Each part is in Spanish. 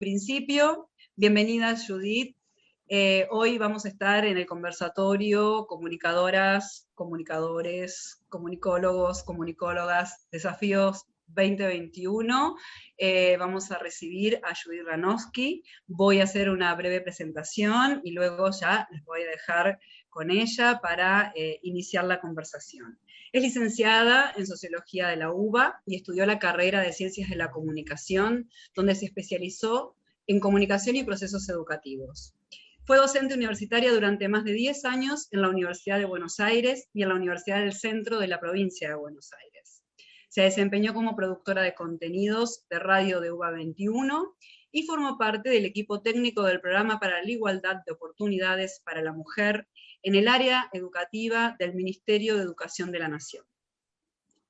principio. Bienvenida, Judith. Hoy vamos a estar en el conversatorio Comunicadoras, Comunicadores, Comunicólogos, Comunicólogas, Desafíos 2021. Vamos a recibir a Judith Ranowski. Voy a hacer una breve presentación y luego ya les voy a dejar con ella para iniciar la conversación. Es licenciada en Sociología de la UBA y estudió la carrera de Ciencias de la Comunicación, donde se especializó en comunicación y procesos educativos. Fue docente universitaria durante más de 10 años en la Universidad de Buenos Aires y en la Universidad del Centro de la Provincia de Buenos Aires. Se desempeñó como productora de contenidos de radio de UBA 21 y formó parte del equipo técnico del Programa para la Igualdad de Oportunidades para la Mujer en el área educativa del Ministerio de Educación de la Nación.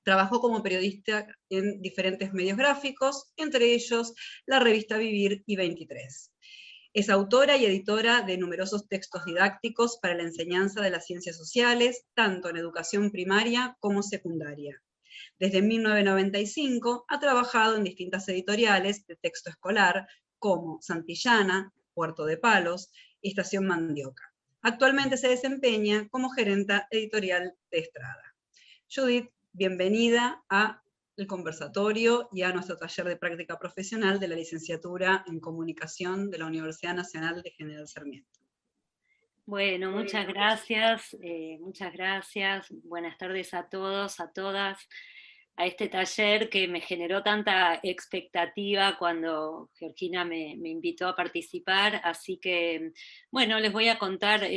Trabajó como periodista en diferentes medios gráficos, entre ellos la revista Vivir y 23. Es autora y editora de numerosos textos didácticos para la enseñanza de las ciencias sociales, tanto en educación primaria como secundaria. Desde 1995 ha trabajado en distintas editoriales de texto escolar, como Santillana, Puerto de Palos y Estación Mandioca. Actualmente se desempeña como gerenta editorial de Estrada. Judith, bienvenida al conversatorio y a nuestro taller de práctica profesional de la licenciatura en Comunicación de la Universidad Nacional de General Sarmiento. Bueno, muchas gracias, Buenas tardes a todos, a todas, a este taller que me generó tanta expectativa cuando Georgina me invitó a participar, así que, bueno, les voy a contar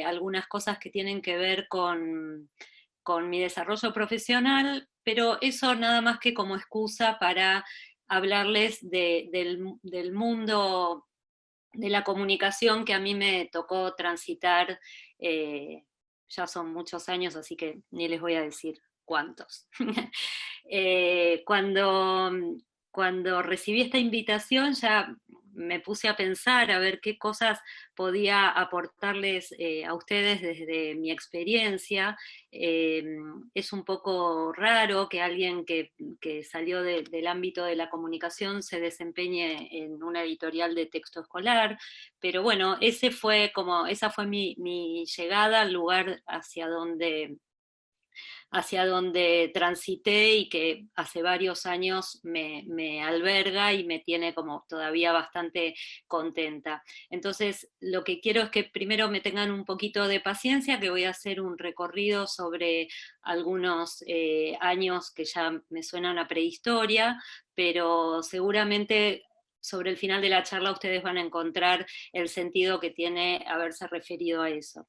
algunas cosas que tienen que ver con mi desarrollo profesional, pero eso nada más que como excusa para hablarles del mundo de la comunicación que a mí me tocó transitar, ya son muchos años, así que ni les voy a decir cuántos. Cuando recibí esta invitación ya me puse a pensar a ver qué cosas podía aportarles a ustedes desde mi experiencia. Es un poco raro que alguien que salió del ámbito de la comunicación se desempeñe en una editorial de texto escolar, pero bueno, esa fue mi llegada al lugar hacia donde transité y que hace varios años me alberga y me tiene como todavía bastante contenta. Entonces, lo que quiero es que primero me tengan un poquito de paciencia, que voy a hacer un recorrido sobre algunos años que ya me suenan a prehistoria, pero seguramente sobre el final de la charla ustedes van a encontrar el sentido que tiene haberse referido a eso.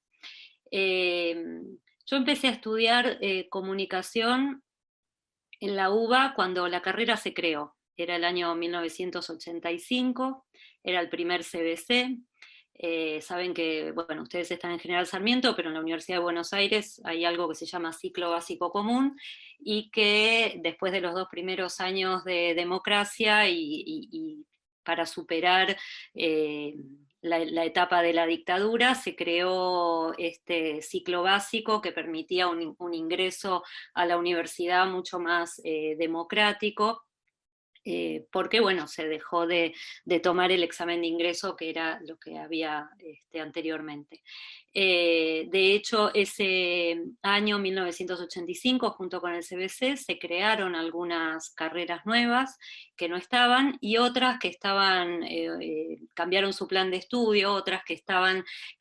Yo empecé a estudiar comunicación en la UBA cuando la carrera se creó. Era el año 1985, era el primer CBC. Saben que, bueno, ustedes están en General Sarmiento, pero en la Universidad de Buenos Aires hay algo que se llama ciclo básico común, y que después de los 2 primeros años de democracia y para superar la etapa de la dictadura, se creó este ciclo básico que permitía un ingreso a la universidad mucho más democrático, porque bueno, se dejó de tomar el examen de ingreso, que era lo que había anteriormente. De hecho, ese año 1985, junto con el CBC, se crearon algunas carreras nuevas que no estaban, y otras que estaban, cambiaron su plan de estudio, otras que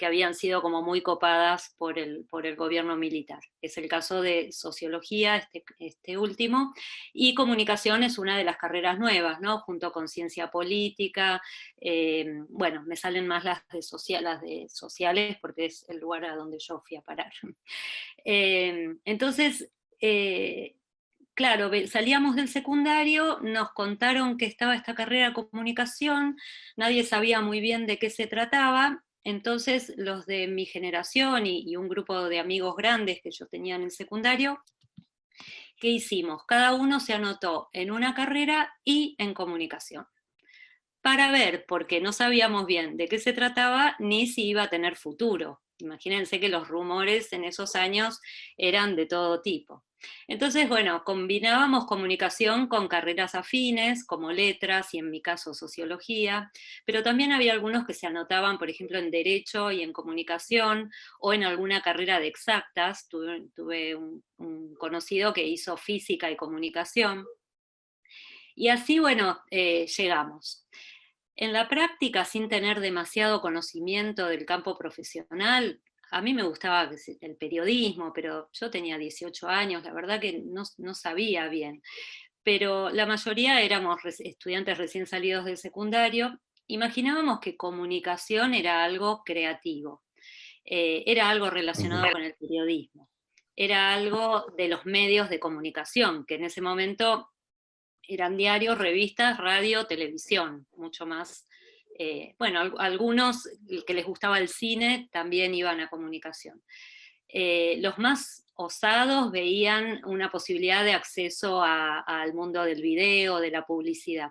habían sido como muy copadas por el gobierno militar. Es el caso de sociología, este último, y comunicación es una de las carreras nuevas, ¿no? Junto con ciencia política. Bueno, me salen más las de sociales porque es el lugar a donde yo fui a parar. Entonces, claro, salíamos del secundario, nos contaron que estaba esta carrera de comunicación, nadie sabía muy bien de qué se trataba. Entonces los de mi generación y un grupo de amigos grandes que yo tenía en el secundario, ¿qué hicimos? Cada uno se anotó en una carrera y en comunicación, para ver, porque no sabíamos bien de qué se trataba ni si iba a tener futuro. Imagínense que los rumores en esos años eran de todo tipo. Entonces, bueno, combinábamos comunicación con carreras afines, como letras y en mi caso sociología, pero también había algunos que se anotaban, por ejemplo, en derecho y en comunicación, o en alguna carrera de exactas. Tuve un conocido que hizo física y comunicación. Y así, bueno, llegamos. En la práctica, sin tener demasiado conocimiento del campo profesional, a mí me gustaba el periodismo, pero yo tenía 18 años, la verdad que no sabía bien. Pero la mayoría éramos estudiantes recién salidos del secundario. Imaginábamos que comunicación era algo creativo, era algo relacionado con el periodismo, era algo de los medios de comunicación, que en ese momento eran diarios, revistas, radio, televisión, mucho más. Bueno, algunos que les gustaba el cine también iban a comunicación. Los más osados veían una posibilidad de acceso al mundo del video, de la publicidad.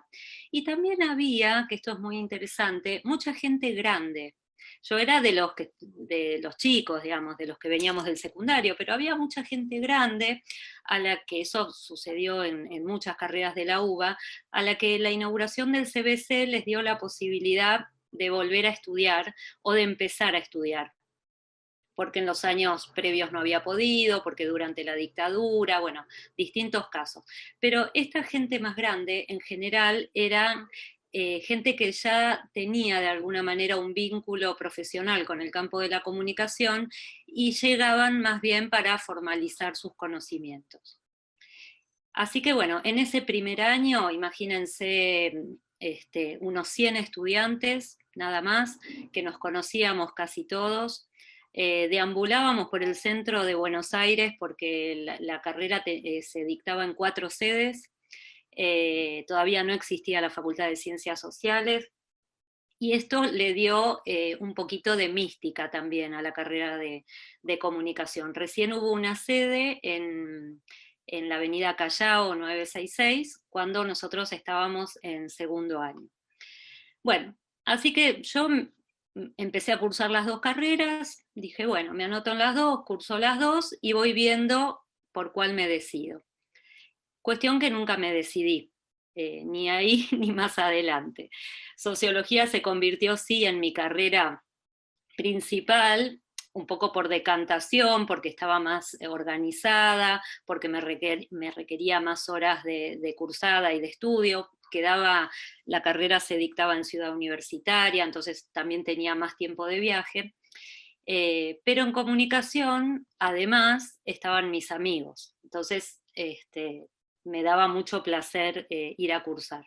Y también había, que esto es muy interesante, mucha gente grande. Yo era de los chicos, digamos, de los que veníamos del secundario, pero había mucha gente grande a la que eso sucedió en muchas carreras de la UBA, a la que la inauguración del CBC les dio la posibilidad de volver a estudiar o de empezar a estudiar, porque en los años previos no había podido, porque durante la dictadura, bueno, distintos casos. Pero esta gente más grande, en general, eran gente que ya tenía de alguna manera un vínculo profesional con el campo de la comunicación y llegaban más bien para formalizar sus conocimientos. Así que bueno, en ese primer año, imagínense unos 100 estudiantes, nada más, que nos conocíamos casi todos. Deambulábamos por el centro de Buenos Aires porque la carrera se dictaba en 4 sedes. Todavía no existía la Facultad de Ciencias Sociales, y esto le dio un poquito de mística también a la carrera de comunicación. Recién hubo una sede en la avenida Callao 966, cuando nosotros estábamos en segundo año. Bueno, así que yo empecé a cursar las 2 carreras, dije, bueno, me anoto en las 2, curso las 2 y voy viendo por cuál me decido. Cuestión que nunca me decidí, ni ahí ni más adelante. Sociología se convirtió, sí, en mi carrera principal, un poco por decantación, porque estaba más organizada, porque me requería más horas de cursada y de estudio. La carrera se dictaba en Ciudad Universitaria, entonces también tenía más tiempo de viaje. Pero en comunicación, además, estaban mis amigos. Entonces, me daba mucho placer ir a cursar.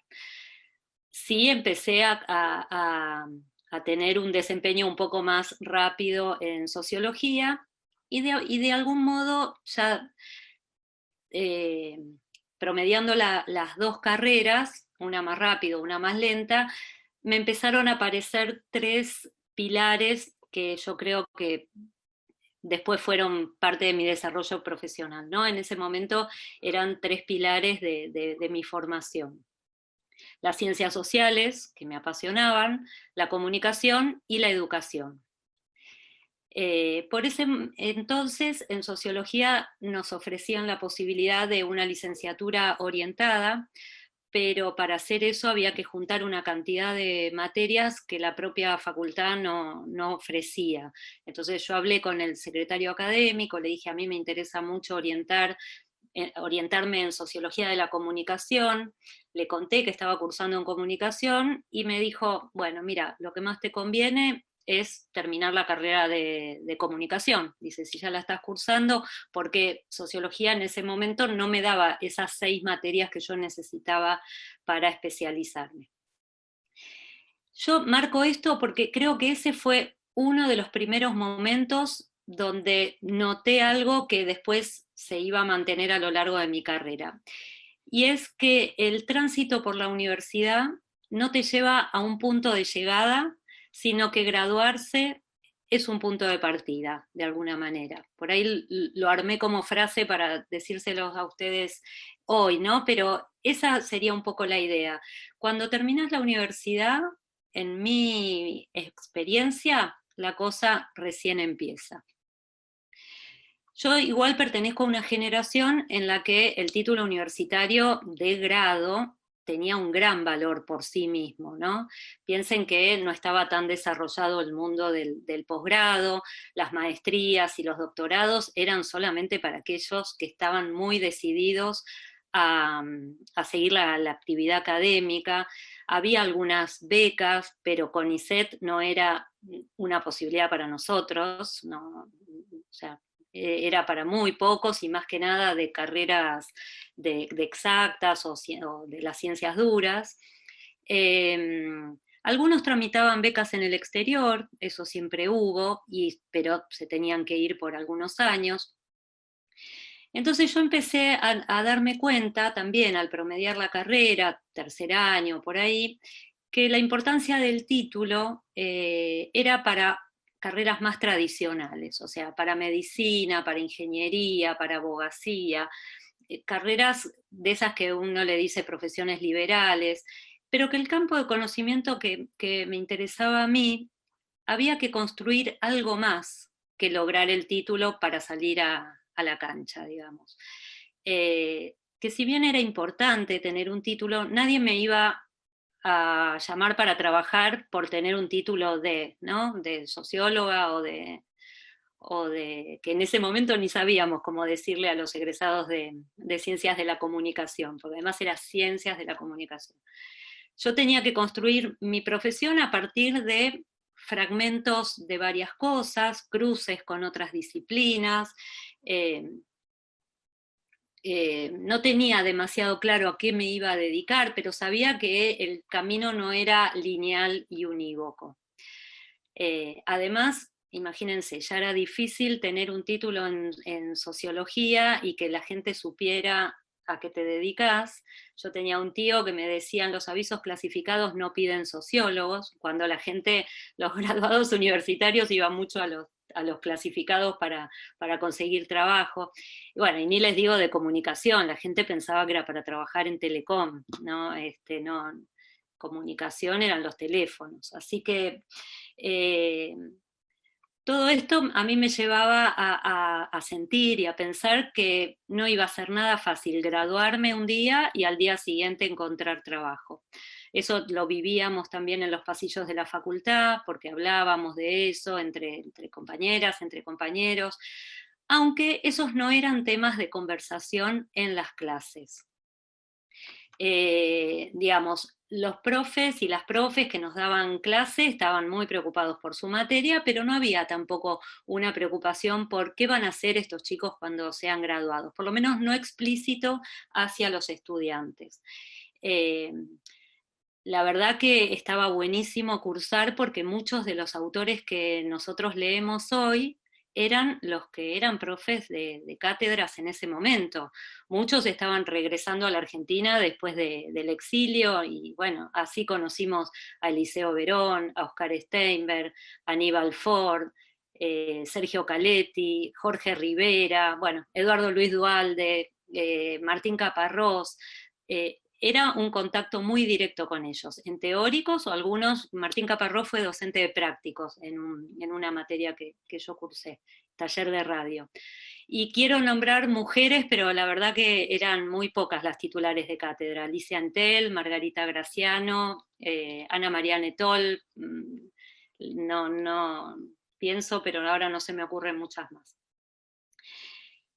Sí, empecé a tener un desempeño un poco más rápido en sociología y de algún modo ya promediando las 2 carreras, una más rápido, una más lenta, me empezaron a aparecer 3 pilares que yo creo que después fueron parte de mi desarrollo profesional, ¿no? En ese momento eran 3 pilares de mi formación: las ciencias sociales, que me apasionaban, la comunicación y la educación. Por ese entonces, en sociología nos ofrecían la posibilidad de una licenciatura orientada, pero para hacer eso había que juntar una cantidad de materias que la propia facultad no ofrecía. Entonces yo hablé con el secretario académico, le dije, a mí me interesa mucho orientarme en sociología de la comunicación, le conté que estaba cursando en comunicación y me dijo, bueno, mira, lo que más te conviene es terminar la carrera de comunicación. Dice, si ya la estás cursando, porque sociología en ese momento no me daba esas 6 materias que yo necesitaba para especializarme. Yo marco esto porque creo que ese fue uno de los primeros momentos donde noté algo que después se iba a mantener a lo largo de mi carrera. Y es que el tránsito por la universidad no te lleva a un punto de llegada, sino que graduarse es un punto de partida, de alguna manera. Por ahí lo armé como frase para decírselos a ustedes hoy, ¿no? Pero esa sería un poco la idea. Cuando terminas la universidad, en mi experiencia, la cosa recién empieza. Yo igual pertenezco a una generación en la que el título universitario de grado tenía un gran valor por sí mismo, ¿no? Piensen que no estaba tan desarrollado el mundo del posgrado, las maestrías y los doctorados eran solamente para aquellos que estaban muy decididos a seguir la actividad académica. Había algunas becas, pero CONICET no era una posibilidad para nosotros, no, o sea, era para muy pocos y más que nada de carreras de exactas o de las ciencias duras. Algunos tramitaban becas en el exterior, eso siempre hubo, pero se tenían que ir por algunos años. Entonces yo empecé a darme cuenta también al promediar la carrera, tercer año, por ahí, que la importancia del título era para carreras más tradicionales, o sea, para medicina, para ingeniería, para abogacía, carreras de esas que uno le dice profesiones liberales, pero que el campo de conocimiento que me interesaba a mí, había que construir algo más que lograr el título para salir a la cancha, digamos. Que si bien era importante tener un título, nadie me iba a llamar para trabajar por tener un título ¿no? De socióloga o de que en ese momento ni sabíamos cómo decirle a los egresados de ciencias de la comunicación, porque además era ciencias de la comunicación. Yo tenía que construir mi profesión a partir de fragmentos de varias cosas, cruces con otras disciplinas. No tenía demasiado claro a qué me iba a dedicar, pero sabía que el camino no era lineal y unívoco. Además, imagínense, ya era difícil tener un título en sociología y que la gente supiera a qué te dedicas. Yo tenía un tío que me decían los avisos clasificados no piden sociólogos, cuando la gente, los graduados universitarios iban mucho a los clasificados para conseguir trabajo. Y bueno, y ni les digo de comunicación, la gente pensaba que era para trabajar en Telecom, ¿no? No, comunicación eran los teléfonos. Así que todo esto a mí me llevaba a sentir y a pensar que no iba a ser nada fácil graduarme un día y al día siguiente encontrar trabajo. Eso lo vivíamos también en los pasillos de la facultad, porque hablábamos de eso entre compañeras, entre compañeros, aunque esos no eran temas de conversación en las clases. Digamos, los profes y las profes que nos daban clase estaban muy preocupados por su materia, pero no había tampoco una preocupación por qué van a hacer estos chicos cuando sean graduados, por lo menos no explícito hacia los estudiantes. La verdad que estaba buenísimo cursar porque muchos de los autores que nosotros leemos hoy eran los que eran profes de cátedras en ese momento. Muchos estaban regresando a la Argentina después del exilio y bueno, así conocimos a Eliseo Verón, a Oscar Steinberg, a Aníbal Ford, Sergio Caletti, Jorge Rivera, bueno, Eduardo Luis Duhalde, Martín Caparrós. Era un contacto muy directo con ellos, en teóricos o algunos. Martín Caparrós fue docente de prácticos en una materia que yo cursé, taller de radio. Y quiero nombrar mujeres, pero la verdad que eran muy pocas las titulares de cátedra. Alicia Antel, Margarita Graciano, Ana María Netol, no pienso, pero ahora no se me ocurren muchas más.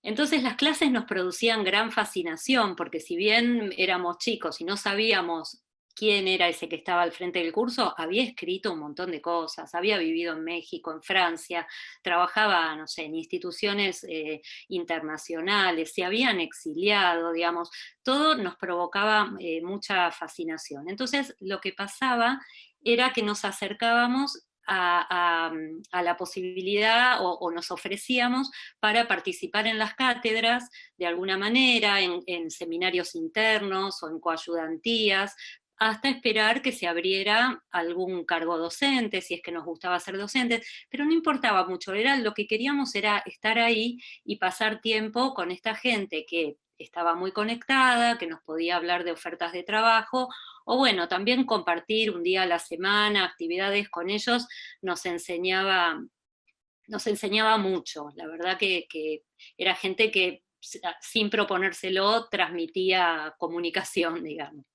Entonces las clases nos producían gran fascinación, porque si bien éramos chicos y no sabíamos quién era ese que estaba al frente del curso, había escrito un montón de cosas, había vivido en México, en Francia, trabajaba, no sé, en instituciones internacionales, se habían exiliado, digamos, todo nos provocaba mucha fascinación. Entonces lo que pasaba era que nos acercábamos a la posibilidad o nos ofrecíamos para participar en las cátedras de alguna manera, en seminarios internos o en coayudantías, hasta esperar que se abriera algún cargo docente, si es que nos gustaba ser docentes, pero no importaba mucho, lo que queríamos era estar ahí y pasar tiempo con esta gente que estaba muy conectada, que nos podía hablar de ofertas de trabajo, o bueno, también compartir un día a la semana, actividades con ellos, nos enseñaba mucho. La verdad que era gente que sin proponérselo transmitía comunicación, digamos.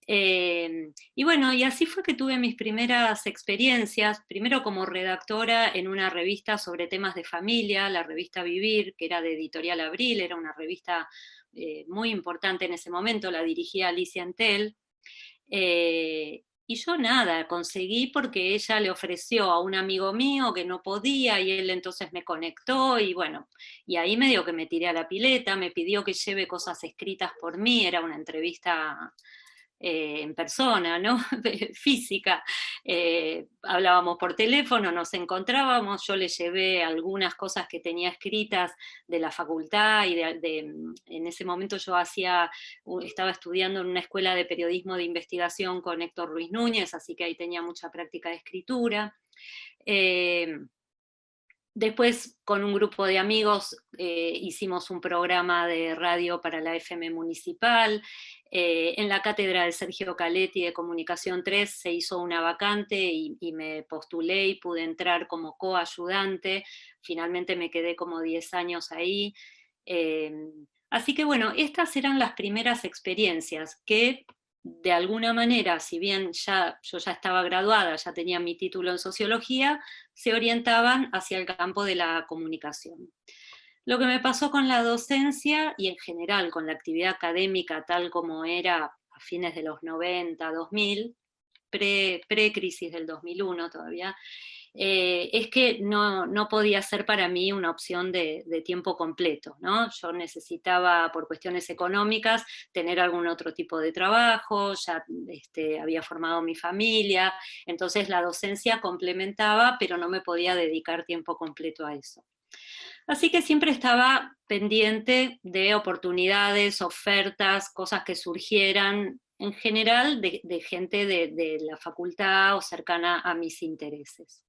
Y bueno, y así fue que tuve mis primeras experiencias, primero como redactora en una revista sobre temas de familia, la revista Vivir, que era de Editorial Abril, era una revista muy importante en ese momento, la dirigía Alicia Entel. Y yo nada, conseguí porque ella le ofreció a un amigo mío que no podía y él entonces me conectó y bueno, y ahí medio que me tiré a la pileta, me pidió que lleve cosas escritas por mí, era una entrevista en persona, ¿no? Física. Hablábamos por teléfono, nos encontrábamos, yo le llevé algunas cosas que tenía escritas de la facultad y en ese momento yo estaba estudiando en una escuela de periodismo de investigación con Héctor Ruiz Núñez, así que ahí tenía mucha práctica de escritura. Después, con un grupo de amigos, hicimos un programa de radio para la FM municipal. En la cátedra de Sergio Caletti de Comunicación 3 se hizo una vacante y me postulé y pude entrar como coayudante. Finalmente me quedé como 10 años ahí. Así que bueno, estas eran las primeras experiencias que de alguna manera, si bien yo ya estaba graduada, ya tenía mi título en sociología, se orientaban hacia el campo de la comunicación. Lo que me pasó con la docencia y en general con la actividad académica tal como era a fines de los 90, 2000, pre-crisis del 2001 todavía, es que no podía ser para mí una opción de tiempo completo, ¿no? Yo necesitaba, por cuestiones económicas, tener algún otro tipo de trabajo, ya había formado mi familia, entonces la docencia complementaba, pero no me podía dedicar tiempo completo a eso. Así que siempre estaba pendiente de oportunidades, ofertas, cosas que surgieran, en general de gente de la facultad o cercana a mis intereses.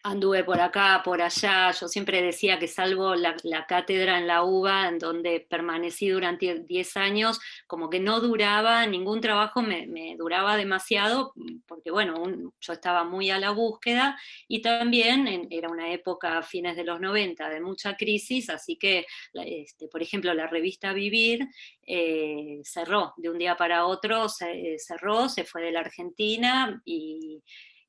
Anduve por acá, por allá, yo siempre decía que salvo la cátedra en la UBA, en donde permanecí durante 10 años, como que no duraba, ningún trabajo me duraba demasiado, porque bueno, yo estaba muy a la búsqueda, y también era una época a fines de los 90 de mucha crisis, así que, por ejemplo, la revista Vivir cerró, de un día para otro cerró, se fue de la Argentina,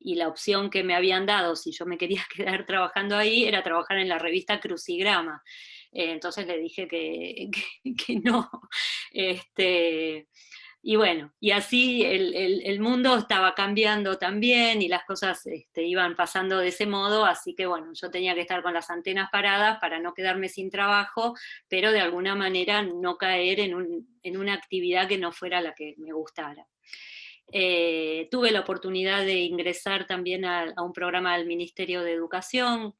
y la opción que me habían dado, si yo me quería quedar trabajando ahí, era trabajar en la revista Crucigrama. Entonces le dije que no. Y bueno, y así el mundo estaba cambiando también y las cosas iban pasando de ese modo, así que bueno, yo tenía que estar con las antenas paradas para no quedarme sin trabajo, pero de alguna manera no caer en una actividad que no fuera la que me gustara. Tuve la oportunidad de ingresar también a un programa del Ministerio de Educación,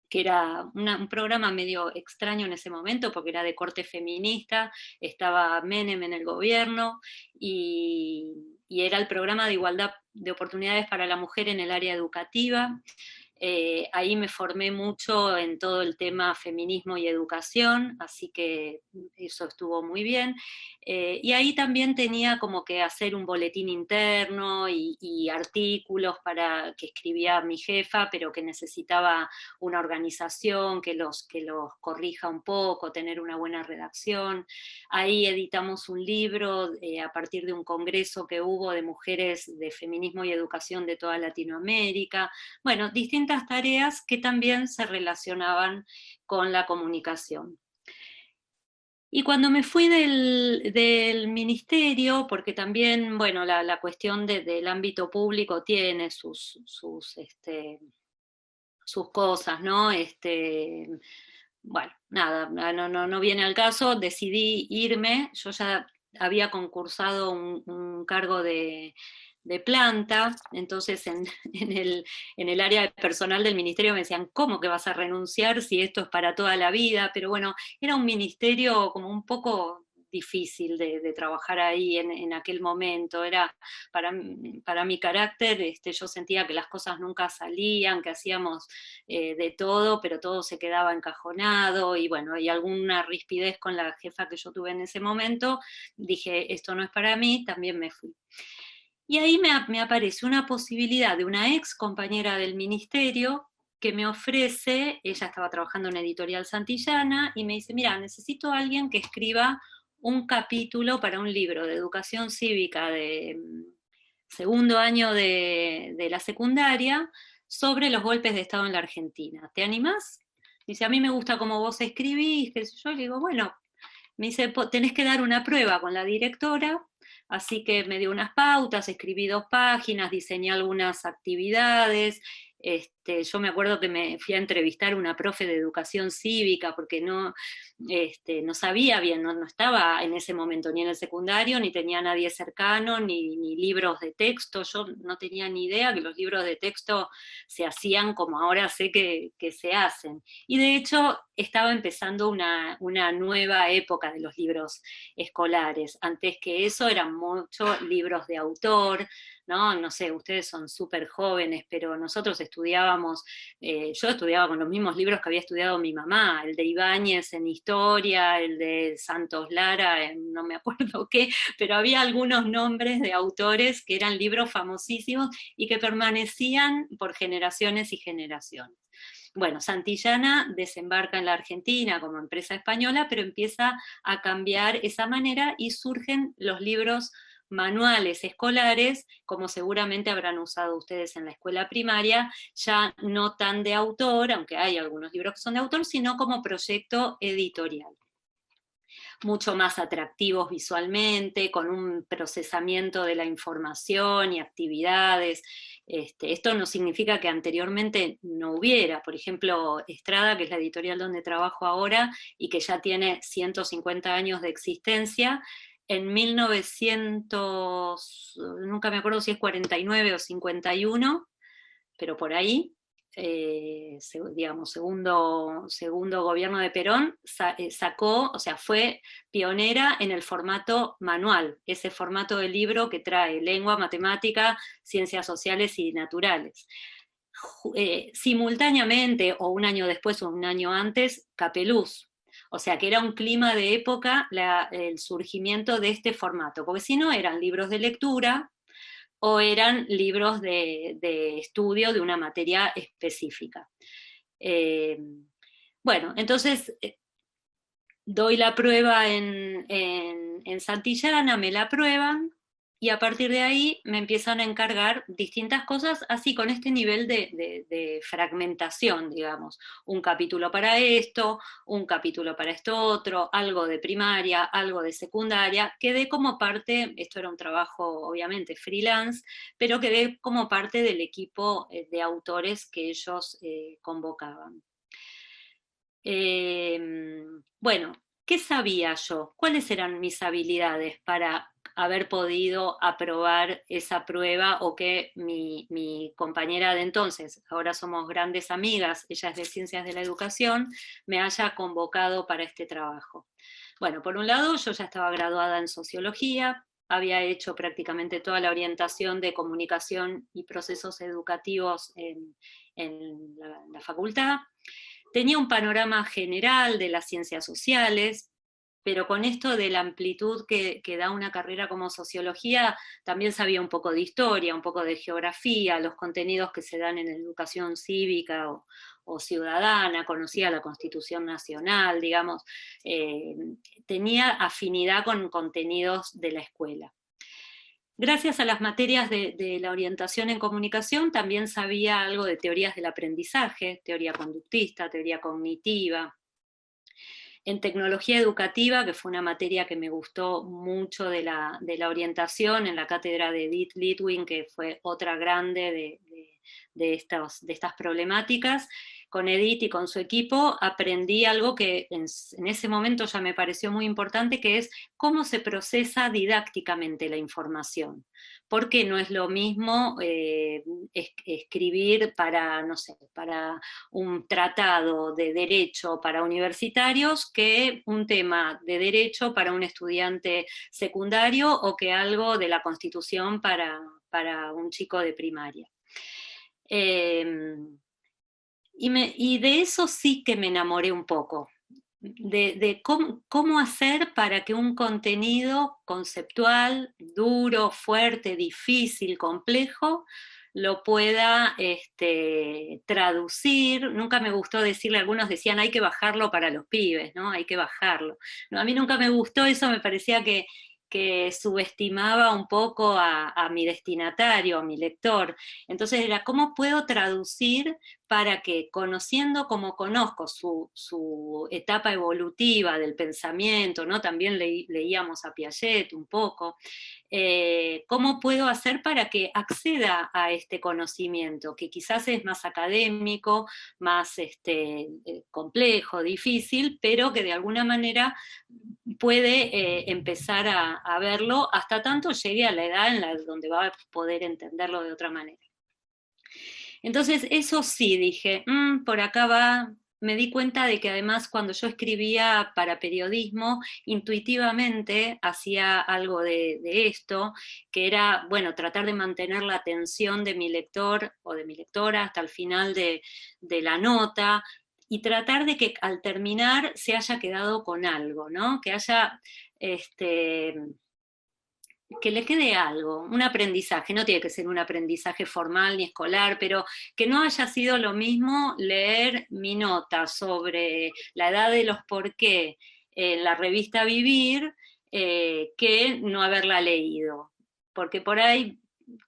que era un programa medio extraño en ese momento, porque era de corte feminista, estaba Menem en el gobierno, y era el programa de igualdad de oportunidades para la mujer en el área educativa. Ahí me formé mucho en todo el tema feminismo y educación, así que eso estuvo muy bien. Y ahí también tenía como que hacer un boletín interno y artículos que escribía mi jefa, pero que necesitaba una organización que los corrija un poco, tener una buena redacción. Ahí editamos un libro a partir de un congreso que hubo de mujeres de feminismo y educación de toda Latinoamérica. Bueno, distintas tareas que también se relacionaban con la comunicación. Y cuando me fui del ministerio, porque también, bueno, la cuestión del ámbito público tiene sus cosas, ¿no? Bueno, nada, no viene al caso, decidí irme, yo ya había concursado un cargo de planta, entonces en el área personal del ministerio me decían, ¿cómo que vas a renunciar si esto es para toda la vida? Pero bueno, era un ministerio como un poco difícil de trabajar ahí en aquel momento. Era para mi carácter, yo sentía que las cosas nunca salían, que hacíamos de todo, pero todo se quedaba encajonado, y bueno, y alguna rispidez con la jefa que yo tuve en ese momento, dije, esto no es para mí, también me fui. Y ahí me aparece una posibilidad de una ex compañera del ministerio que me ofrece, ella estaba trabajando en Editorial Santillana, y me dice, mira, necesito a alguien que escriba un capítulo para un libro de educación cívica de segundo año de la secundaria sobre los golpes de Estado en la Argentina. ¿Te animás? Dice, a mí me gusta cómo vos escribís, qué sé yo. Le digo, bueno, me dice, tenés que dar una prueba con la directora. Así que me dio unas pautas, escribí 2 páginas, diseñé algunas actividades. Yo me acuerdo que me fui a entrevistar a una profe de educación cívica porque no sabía bien, no estaba en ese momento ni en el secundario, ni tenía nadie cercano, ni libros de texto. Yo no tenía ni idea que los libros de texto se hacían como ahora sé que se hacen. Y de hecho estaba empezando una nueva época de los libros escolares. Antes que eso eran muchos libros de autor, ¿no? No sé, ustedes son súper jóvenes, pero nosotros estudiábamos, yo estudiaba con los mismos libros que había estudiado mi mamá, el de Ibáñez en historia, el de Santos Lara en no me acuerdo qué, pero había algunos nombres de autores que eran libros famosísimos y que permanecían por generaciones y generaciones. Bueno, Santillana desembarca en la Argentina como empresa española, pero empieza a cambiar esa manera y surgen los libros manuales escolares, como seguramente habrán usado ustedes en la escuela primaria, ya no tan de autor, aunque hay algunos libros que son de autor, sino como proyecto editorial. Mucho más atractivos visualmente, con un procesamiento de la información y actividades. Esto no significa que anteriormente no hubiera. Por ejemplo, Estrada, que es la editorial donde trabajo ahora y que ya tiene 150 años de existencia, en 1900, nunca me acuerdo si es 49 o 51, pero por ahí, digamos, segundo gobierno de Perón, sacó, o sea, fue pionera en el formato manual, ese formato de libro que trae lengua, matemática, ciencias sociales y naturales. Simultáneamente, o un año después o un año antes, Capeluz. O sea que era un clima de época el surgimiento de este formato, porque si no eran libros de lectura o eran libros de estudio de una materia específica. Bueno, entonces doy la prueba en Santillana, me la aprueban, y a partir de ahí me empiezan a encargar distintas cosas, así con este nivel de fragmentación, digamos. Un capítulo para esto, un capítulo para esto otro, algo de primaria, algo de secundaria. Quedé como parte, esto era un trabajo obviamente freelance, pero quedé como parte del equipo de autores que ellos convocaban. Bueno, ¿qué sabía yo? ¿Cuáles eran mis habilidades para haber podido aprobar esa prueba, o que mi compañera de entonces, ahora somos grandes amigas, ella es de Ciencias de la Educación, me haya convocado para este trabajo? Bueno, por un lado, yo ya estaba graduada en Sociología, había hecho prácticamente toda la orientación de comunicación y procesos educativos en la facultad. Tenía un panorama general de las ciencias sociales, pero con esto de la amplitud que da una carrera como sociología, también sabía un poco de historia, un poco de geografía, los contenidos que se dan en educación cívica o ciudadana, conocía la Constitución Nacional, digamos, tenía afinidad con contenidos de la escuela. Gracias a las materias de la orientación en comunicación, también sabía algo de teorías del aprendizaje, teoría conductista, teoría cognitiva. En tecnología educativa, que fue una materia que me gustó mucho de la orientación, en la cátedra de Edith Litwin, que fue otra grande de estas problemáticas, con Edith y con su equipo aprendí algo que en ese momento ya me pareció muy importante, que es cómo se procesa didácticamente la información. Porque no es lo mismo escribir para, no sé, para un tratado de derecho para universitarios que un tema de derecho para un estudiante secundario o que algo de la Constitución para un chico de primaria. Y de eso sí que me enamoré un poco, de cómo hacer para que un contenido conceptual, duro, fuerte, difícil, complejo, lo pueda traducir. Nunca me gustó decirle, algunos decían hay que bajarlo para los pibes, ¿no? Hay que bajarlo. No, a mí nunca me gustó eso, me parecía que subestimaba un poco a mi destinatario, a mi lector. Entonces era, ¿cómo puedo traducir para que, conociendo como conozco su etapa evolutiva del pensamiento, ¿no? También leíamos a Piaget un poco, ¿cómo puedo hacer para que acceda a este conocimiento, que quizás es más académico, más complejo, difícil, pero que de alguna manera puede empezar a verlo hasta tanto llegue a la edad en la donde va a poder entenderlo de otra manera? Entonces, eso sí, dije, por acá va. Me di cuenta de que además cuando yo escribía para periodismo, intuitivamente hacía algo de esto, que era, bueno, tratar de mantener la atención de mi lector o de mi lectora hasta el final de la nota, y tratar de que al terminar se haya quedado con algo, ¿no? Que haya que le quede algo, un aprendizaje, no tiene que ser un aprendizaje formal ni escolar, pero que no haya sido lo mismo leer mi nota sobre la edad de los por qué en la revista Vivir que no haberla leído. Porque por ahí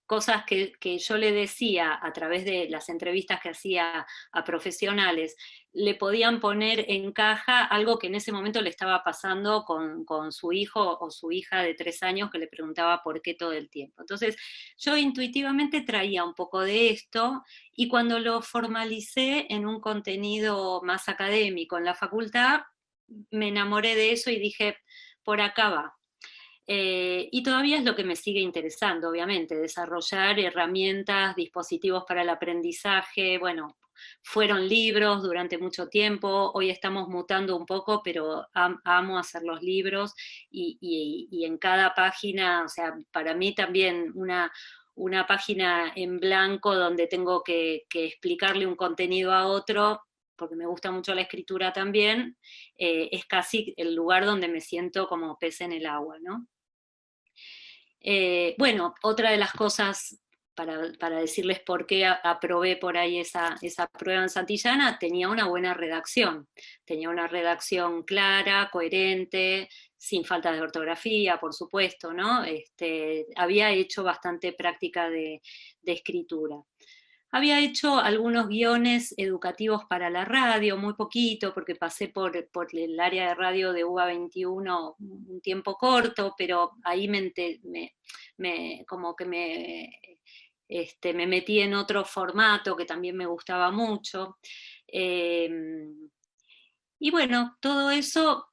cosas que yo le decía a través de las entrevistas que hacía a profesionales, le podían poner en caja algo que en ese momento le estaba pasando con su hijo o su hija de 3 años, que le preguntaba por qué todo el tiempo. Entonces, yo intuitivamente traía un poco de esto, y cuando lo formalicé en un contenido más académico en la facultad, me enamoré de eso y dije, por acá va. Y todavía es lo que me sigue interesando, obviamente, desarrollar herramientas, dispositivos para el aprendizaje. Bueno, fueron libros durante mucho tiempo, hoy estamos mutando un poco, pero amo hacer los libros, y en cada página, o sea, para mí también una página en blanco donde tengo que explicarle un contenido a otro, porque me gusta mucho la escritura también, es casi el lugar donde me siento como pez en el agua, ¿no? Bueno, otra de las cosas, para decirles por qué aprobé por ahí esa prueba en Santillana, tenía una buena redacción. Tenía una redacción clara, coherente, sin falta de ortografía, por supuesto, ¿no? Había hecho bastante práctica de escritura. Había hecho algunos guiones educativos para la radio, muy poquito, porque pasé por el área de radio de UBA 21 un tiempo corto, pero ahí como que me metí en otro formato que también me gustaba mucho. Y bueno, todo eso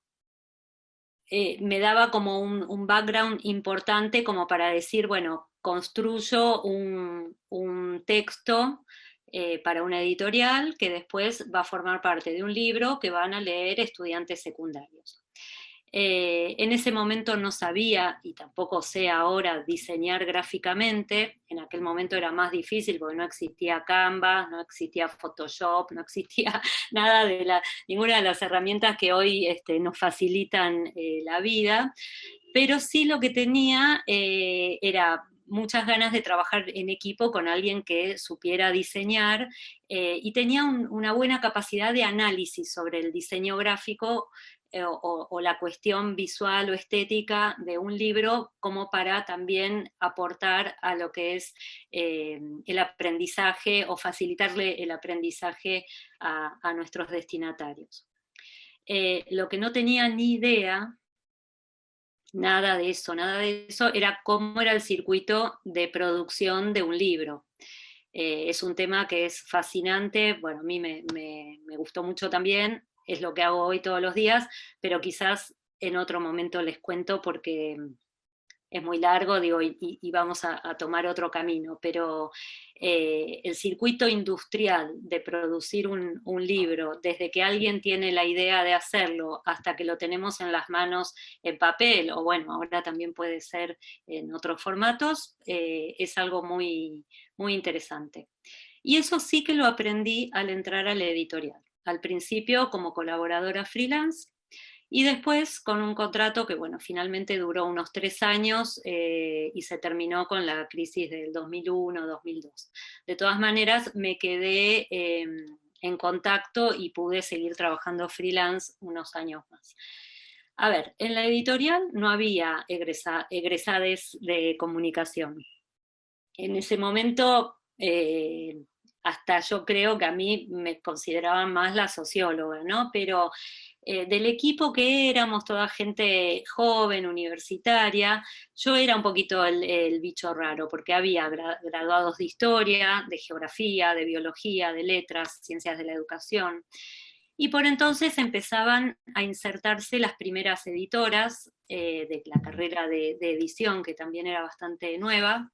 me daba como un background importante como para decir, bueno, construyo un texto para una editorial que después va a formar parte de un libro que van a leer estudiantes secundarios. En ese momento no sabía, y tampoco sé ahora, diseñar gráficamente. En aquel momento era más difícil porque no existía Canva, no existía Photoshop, no existía nada ninguna de las herramientas que hoy nos facilitan la vida, pero sí lo que tenía era muchas ganas de trabajar en equipo con alguien que supiera diseñar, y tenía una buena capacidad de análisis sobre el diseño gráfico, o la cuestión visual o estética de un libro, como para también aportar a lo que es el aprendizaje o facilitarle el aprendizaje a nuestros destinatarios. Lo que no tenía ni idea, nada de eso, era cómo era el circuito de producción de un libro. Es un tema que es fascinante, bueno, a mí me gustó mucho también, es lo que hago hoy todos los días, pero quizás en otro momento les cuento porque es muy largo, digo, y vamos a tomar otro camino, pero el circuito industrial de producir un libro, desde que alguien tiene la idea de hacerlo hasta que lo tenemos en las manos en papel, o bueno, ahora también puede ser en otros formatos, es algo muy, muy interesante. Y eso sí que lo aprendí al entrar a la editorial. Al principio como colaboradora freelance, y después con un contrato que, bueno, finalmente duró unos 3 años y se terminó con la crisis del 2001-2002. De todas maneras, me quedé en contacto y pude seguir trabajando freelance unos años más. A ver, en la editorial no había egresades de comunicación. En ese momento, hasta yo creo que a mí me consideraban más la socióloga, ¿no? Pero del equipo que éramos, toda gente joven, universitaria, yo era un poquito el bicho raro, porque había graduados de historia, de geografía, de biología, de letras, ciencias de la educación. Y por entonces empezaban a insertarse las primeras editoras de la carrera de edición, que también era bastante nueva,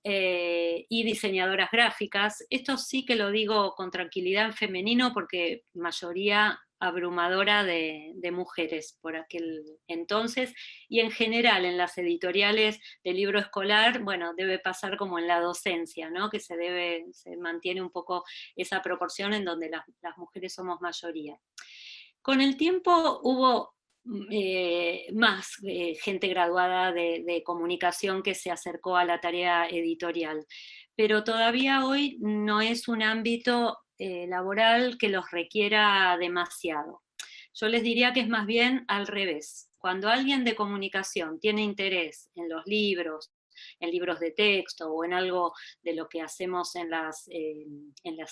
y diseñadoras gráficas. Esto sí que lo digo con tranquilidad en femenino porque mayoría abrumadora de mujeres por aquel entonces, y en general en las editoriales de libro escolar, bueno, debe pasar como en la docencia, ¿no? Que se mantiene un poco esa proporción en donde las mujeres somos mayoría. Con el tiempo hubo más gente graduada de comunicación que se acercó a la tarea editorial, pero todavía hoy no es un ámbito laboral que los requiera demasiado. Yo les diría que es más bien al revés. Cuando alguien de comunicación tiene interés en los libros, en libros de texto o en algo de lo que hacemos en las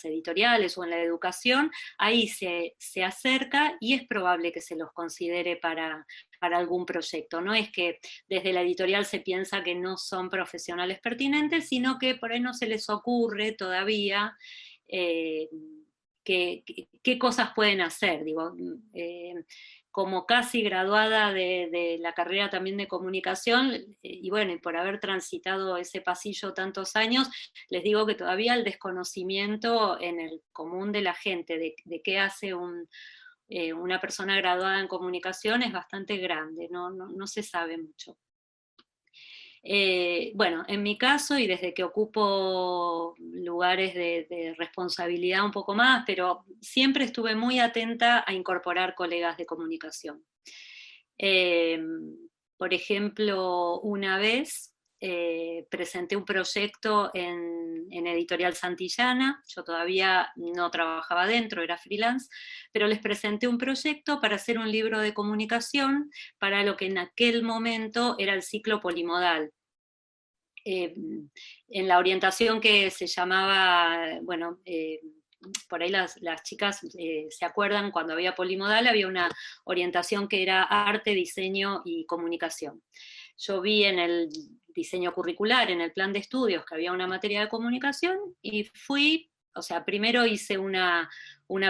editoriales o en la educación, ahí se acerca y es probable que se los considere para algún proyecto. No es que desde la editorial se piensa que no son profesionales pertinentes, sino que por ahí no se les ocurre todavía qué cosas pueden hacer. Digo, como casi graduada de la carrera también de comunicación, y bueno, y por haber transitado ese pasillo tantos años, les digo que todavía el desconocimiento en el común de la gente de qué hace una persona graduada en comunicación es bastante grande, no se sabe mucho. Bueno, en mi caso, y desde que ocupo lugares de responsabilidad un poco más, pero siempre estuve muy atenta a incorporar colegas de comunicación. Eh, por ejemplo, una vez presenté un proyecto en Editorial Santillana, yo todavía no trabajaba dentro, era freelance, pero les presenté un proyecto para hacer un libro de comunicación para lo que en aquel momento era el ciclo polimodal. En la orientación que se llamaba, bueno, por ahí las chicas se acuerdan, cuando había polimodal había una orientación que era arte, diseño y comunicación. Yo vi en el diseño curricular, en el plan de estudios, que había una materia de comunicación y fui, o sea, primero hice una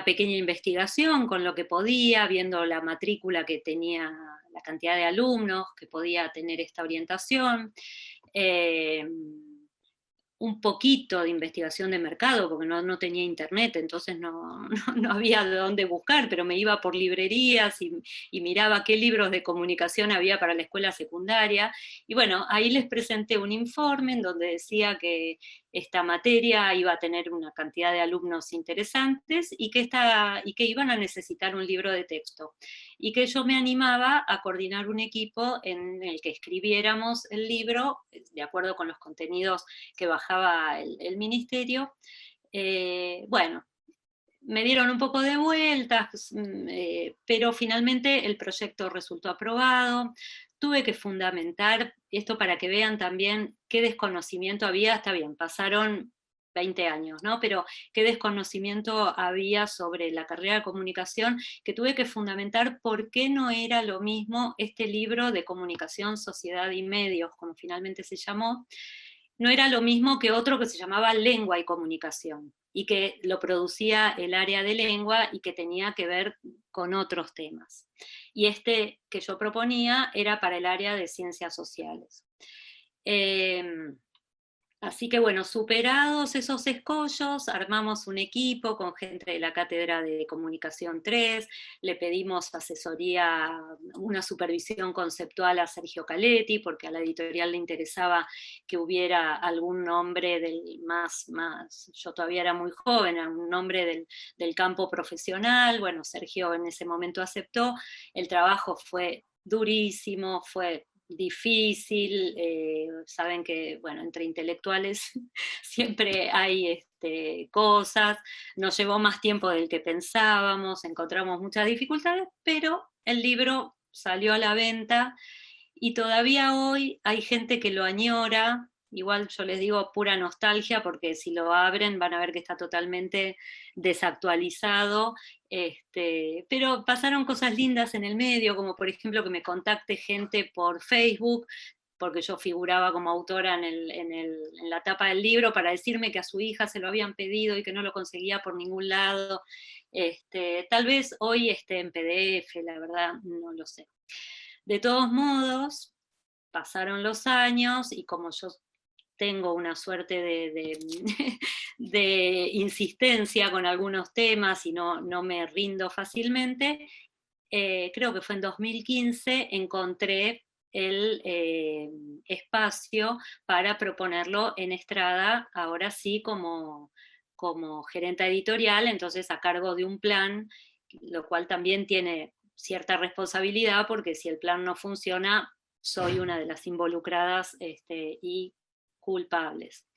pequeña investigación con lo que podía, viendo la matrícula que tenía, la cantidad de alumnos que podía tener esta orientación. Eh, un poquito de investigación de mercado, porque no tenía internet, entonces no había de dónde buscar, pero me iba por librerías y miraba qué libros de comunicación había para la escuela secundaria. Y bueno, ahí les presenté un informe en donde decía que esta materia iba a tener una cantidad de alumnos interesantes y que iban a necesitar un libro de texto. Y que yo me animaba a coordinar un equipo en el que escribiéramos el libro de acuerdo con los contenidos que bajaba el ministerio. Bueno, me dieron un poco de vueltas, pero finalmente el proyecto resultó aprobado. Tuve que fundamentar esto para que vean también qué desconocimiento había. Está bien, pasaron 20 años, ¿no? Pero qué desconocimiento había sobre la carrera de comunicación, que tuve que fundamentar por qué no era lo mismo este libro de comunicación, sociedad y medios, como finalmente se llamó, no era lo mismo que otro que se llamaba Lengua y Comunicación, y que lo producía el área de lengua y que tenía que ver con otros temas. Y este que yo proponía era para el área de ciencias sociales. Así que bueno, superados esos escollos, armamos un equipo con gente de la Cátedra de Comunicación 3, le pedimos asesoría, una supervisión conceptual a Sergio Caletti, porque a la editorial le interesaba que hubiera algún nombre yo todavía era muy joven, un nombre del campo profesional. Bueno, Sergio en ese momento aceptó, el trabajo fue durísimo, fue difícil, saben que, bueno, entre intelectuales siempre hay cosas, nos llevó más tiempo del que pensábamos, encontramos muchas dificultades, pero el libro salió a la venta y todavía hoy hay gente que lo añora. Igual yo les digo pura nostalgia, porque si lo abren van a ver que está totalmente desactualizado. Pero pasaron cosas lindas en el medio, como por ejemplo que me contacte gente por Facebook, porque yo figuraba como autora en la tapa del libro, para decirme que a su hija se lo habían pedido y que no lo conseguía por ningún lado. Tal vez hoy esté en PDF, la verdad, no lo sé. De todos modos, pasaron los años y como yo tengo una suerte de insistencia con algunos temas y no me rindo fácilmente, creo que fue en 2015, encontré el espacio para proponerlo en Estrada, ahora sí como gerente editorial, entonces a cargo de un plan, lo cual también tiene cierta responsabilidad, porque si el plan no funciona, soy una de las involucradas y culpables.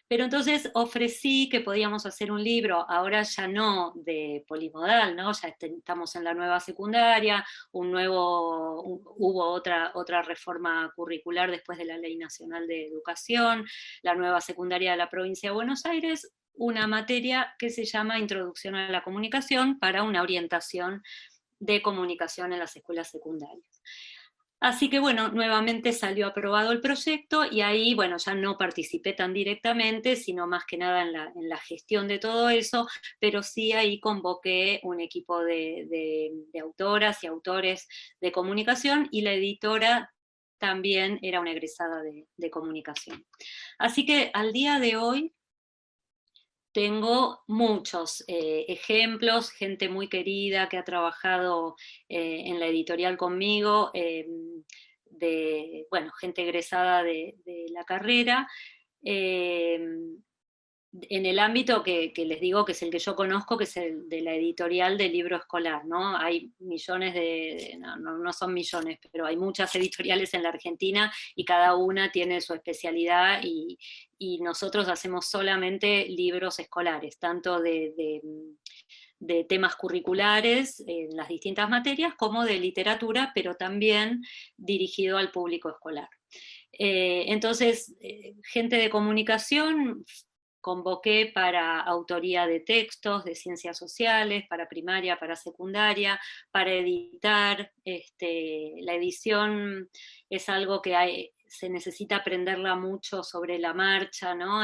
Pero entonces ofrecí que podíamos hacer un libro, ahora ya no de polimodal, ¿no? Ya estamos en la nueva secundaria, hubo otra reforma curricular después de la Ley Nacional de Educación, la nueva secundaria de la provincia de Buenos Aires, una materia que se llama Introducción a la Comunicación para una orientación de comunicación en las escuelas secundarias. Así que bueno, nuevamente salió aprobado el proyecto y ahí, bueno, ya no participé tan directamente, sino más que nada en la gestión de todo eso, pero sí ahí convoqué un equipo de autoras y autores de comunicación, y la editora también era una egresada de comunicación. Así que al día de hoy tengo muchos ejemplos, gente muy querida que ha trabajado en la editorial conmigo, bueno, gente egresada de la carrera. Eh, en el ámbito que les digo que es el que yo conozco, que es el de la editorial de libro escolar, ¿no? Hay millones no son millones, pero hay muchas editoriales en la Argentina y cada una tiene su especialidad, y nosotros hacemos solamente libros escolares, tanto de temas curriculares en las distintas materias, como de literatura, pero también dirigido al público escolar. Entonces, gente de comunicación convoqué para autoría de textos de ciencias sociales, para primaria, para secundaria, para editar. La edición es algo que se necesita aprenderla mucho sobre la marcha, ¿no?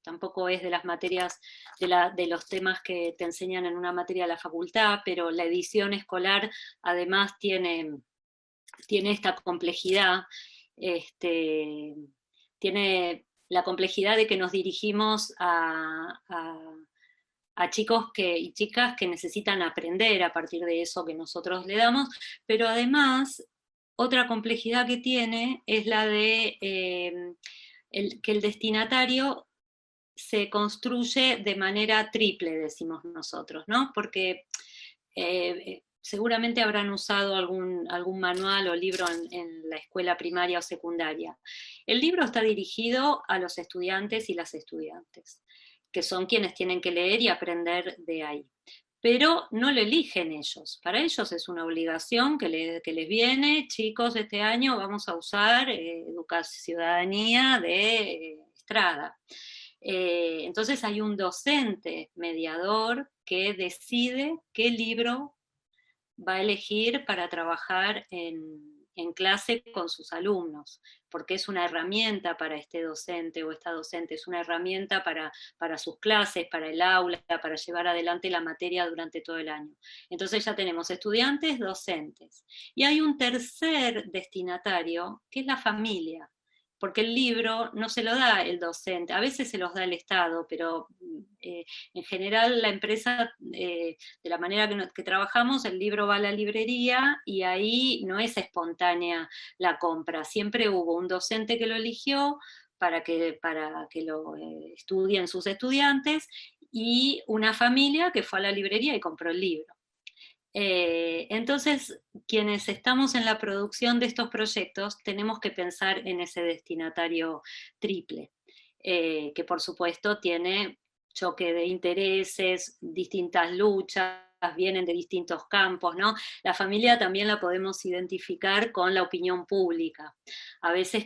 Tampoco es de las materias, de los temas que te enseñan en una materia de la facultad, pero la edición escolar además tiene esta complejidad, tiene la complejidad de que nos dirigimos a chicos y chicas que necesitan aprender a partir de eso que nosotros le damos, pero además otra complejidad que tiene es la de que el destinatario se construye de manera triple, decimos nosotros, ¿no? Porque seguramente habrán usado algún manual o libro en la escuela primaria o secundaria. El libro está dirigido a los estudiantes y las estudiantes, que son quienes tienen que leer y aprender de ahí. Pero no lo eligen ellos. Para ellos es una obligación que les viene: chicos, este año vamos a usar ciudadanía de Estrada. Entonces hay un docente mediador que decide qué libro va a elegir para trabajar en en clase con sus alumnos, porque es una herramienta para este docente o esta docente, es una herramienta para sus clases, para el aula, para llevar adelante la materia durante todo el año. Entonces ya tenemos estudiantes, docentes. Y hay un tercer destinatario, que es la familia, porque el libro no se lo da el docente, a veces se los da el Estado, pero en general la empresa, de la manera que trabajamos, el libro va a la librería y ahí no es espontánea la compra, siempre hubo un docente que lo eligió para que lo estudien sus estudiantes y una familia que fue a la librería y compró el libro. Entonces, quienes estamos en la producción de estos proyectos tenemos que pensar en ese destinatario triple, que por supuesto tiene choque de intereses, distintas luchas, vienen de distintos campos, ¿no? La familia también la podemos identificar con la opinión pública. A veces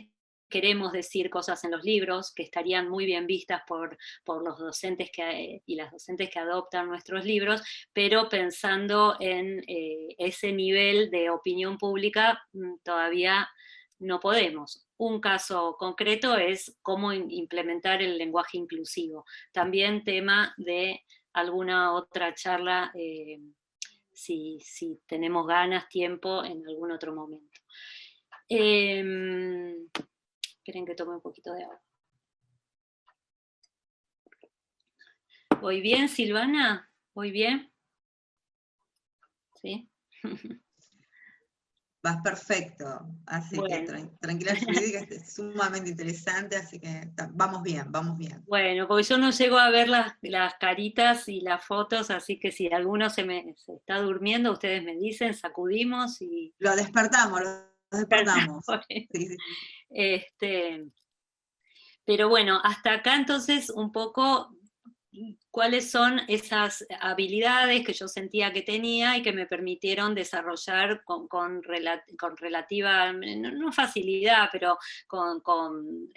queremos decir cosas en los libros que estarían muy bien vistas por los docentes y las docentes que adoptan nuestros libros, pero pensando en ese nivel de opinión pública todavía no podemos. Un caso concreto es cómo implementar el lenguaje inclusivo. También tema de alguna otra charla, si tenemos ganas, tiempo, en algún otro momento. Esperen que tome un poquito de agua. ¿Voy bien, Silvana? ¿Voy bien? ¿Sí? Vas perfecto, así bueno. que tranquila jurídica, es sumamente interesante, así que vamos bien, vamos bien. Bueno, porque yo no llego a ver las caritas y las fotos, así que si alguno se está durmiendo, ustedes me dicen, sacudimos y... Lo despertamos. Sí, sí. Pero bueno, hasta acá entonces un poco cuáles son esas habilidades que yo sentía que tenía y que me permitieron desarrollar con relativa, no facilidad, pero con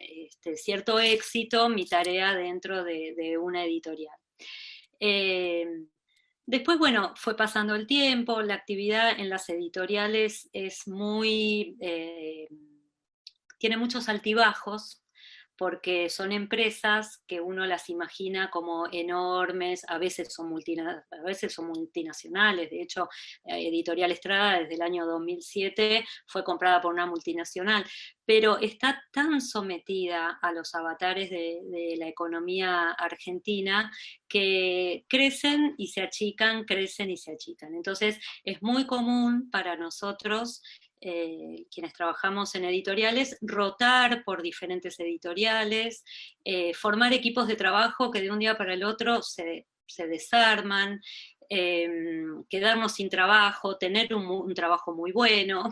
cierto éxito mi tarea dentro de una editorial. Después, bueno, fue pasando el tiempo, la actividad en las editoriales es muy... tiene muchos altibajos, porque son empresas que uno las imagina como enormes, a veces son multinacionales, de hecho, Editorial Estrada desde el año 2007 fue comprada por una multinacional, pero está tan sometida a los avatares de la economía argentina que crecen y se achican, crecen y se achican. Entonces, es muy común para nosotros quienes trabajamos en editoriales, rotar por diferentes editoriales, formar equipos de trabajo que de un día para el otro se desarman, quedarnos sin trabajo, tener un trabajo muy bueno,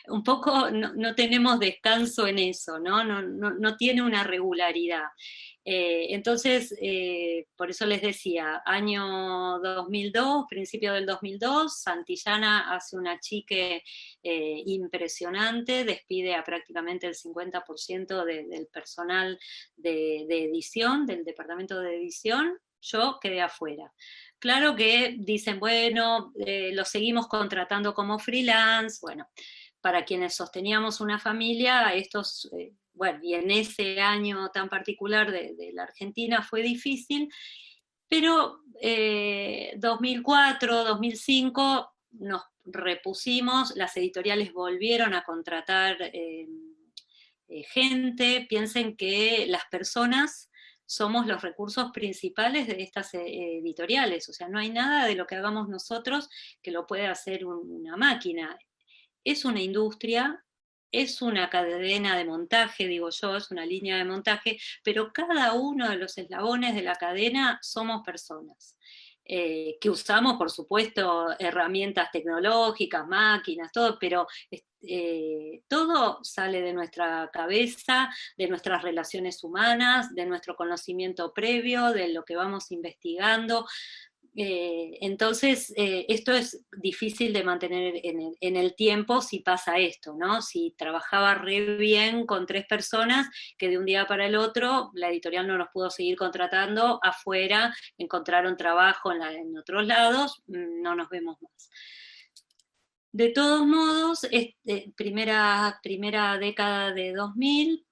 un poco no tenemos descanso en eso, no tiene una regularidad. Entonces, por eso les decía, año 2002, principio del 2002, Santillana hace un achique impresionante, despide a prácticamente el 50% del personal de edición, del departamento de edición, yo quedé afuera. Claro que dicen, bueno, lo seguimos contratando como freelance, bueno, para quienes sosteníamos una familia, estos... bueno, y en ese año tan particular de la Argentina fue difícil, pero 2004, 2005 nos repusimos, las editoriales volvieron a contratar gente, piensen que las personas somos los recursos principales de estas editoriales, o sea, no hay nada de lo que hagamos nosotros que lo pueda hacer una máquina. Es una industria, es una cadena de montaje, digo yo, es una línea de montaje, pero cada uno de los eslabones de la cadena somos personas. Que usamos, por supuesto, herramientas tecnológicas, máquinas, todo, pero todo sale de nuestra cabeza, de nuestras relaciones humanas, de nuestro conocimiento previo, de lo que vamos investigando. Entonces, esto es difícil de mantener en el tiempo si pasa esto, ¿no? Si trabajaba re bien con 3 personas, que de un día para el otro la editorial no nos pudo seguir contratando, afuera encontraron trabajo en otros lados, no nos vemos más. De todos modos, primera década de 2000,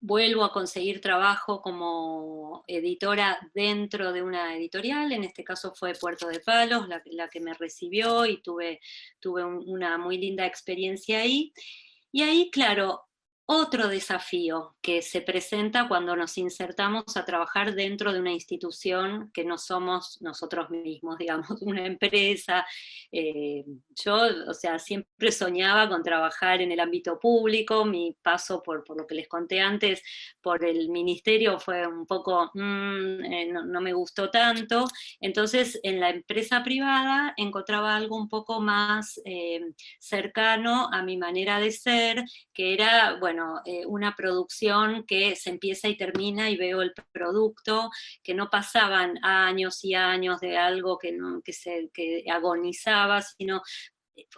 vuelvo a conseguir trabajo como editora dentro de una editorial, en este caso fue Puerto de Palos, la que me recibió, y tuve una muy linda experiencia ahí. Y ahí, claro, otro desafío que se presenta cuando nos insertamos a trabajar dentro de una institución que no somos nosotros mismos, digamos, una empresa. Yo, o sea, siempre soñaba con trabajar en el ámbito público. Mi paso por lo que les conté antes, por el ministerio fue un poco, no me gustó tanto. Entonces, en la empresa privada encontraba algo un poco más cercano a mi manera de ser, que era, bueno, una producción que se empieza y termina y veo el producto, que no pasaban años y años de algo que agonizaba, sino,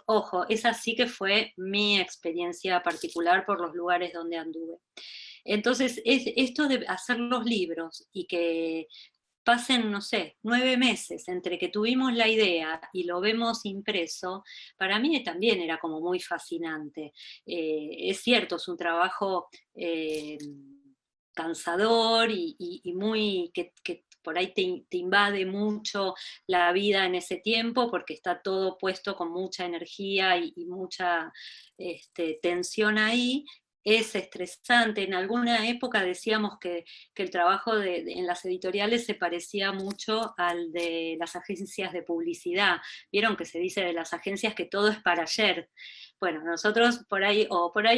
ojo, esa sí que fue mi experiencia particular por los lugares donde anduve. Entonces, esto de hacer los libros y que pasen, no sé, 9 meses entre que tuvimos la idea y lo vemos impreso, para mí también era como muy fascinante. Es cierto, es un trabajo cansador y muy que por ahí te invade mucho la vida en ese tiempo, porque está todo puesto con mucha energía y mucha tensión ahí. Es estresante. En alguna época decíamos que el trabajo en las editoriales se parecía mucho al de las agencias de publicidad. Vieron que se dice de las agencias que todo es para ayer. Bueno, nosotros por ahí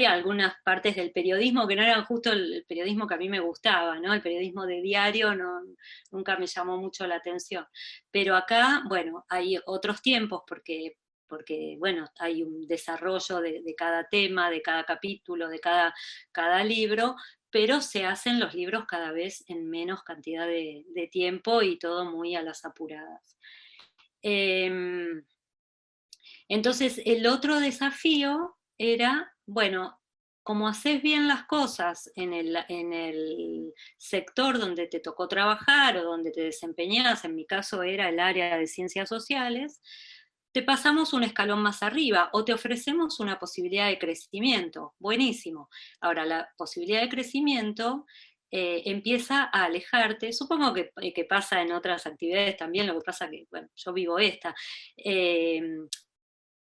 algunas partes del periodismo que no eran justo el periodismo que a mí me gustaba, ¿no? El periodismo de diario nunca me llamó mucho la atención. Pero acá, bueno, hay otros tiempos porque bueno, hay un desarrollo de cada tema, de cada capítulo, de cada libro, pero se hacen los libros cada vez en menos cantidad de tiempo y todo muy a las apuradas. Entonces, el otro desafío era, bueno, como haces bien las cosas en el sector donde te tocó trabajar o donde te desempeñás, en mi caso era el área de ciencias sociales, te pasamos un escalón más arriba o te ofrecemos una posibilidad de crecimiento. Buenísimo. Ahora, la posibilidad de crecimiento empieza a alejarte. Supongo que pasa en otras actividades también, lo que pasa que, bueno, yo vivo esta.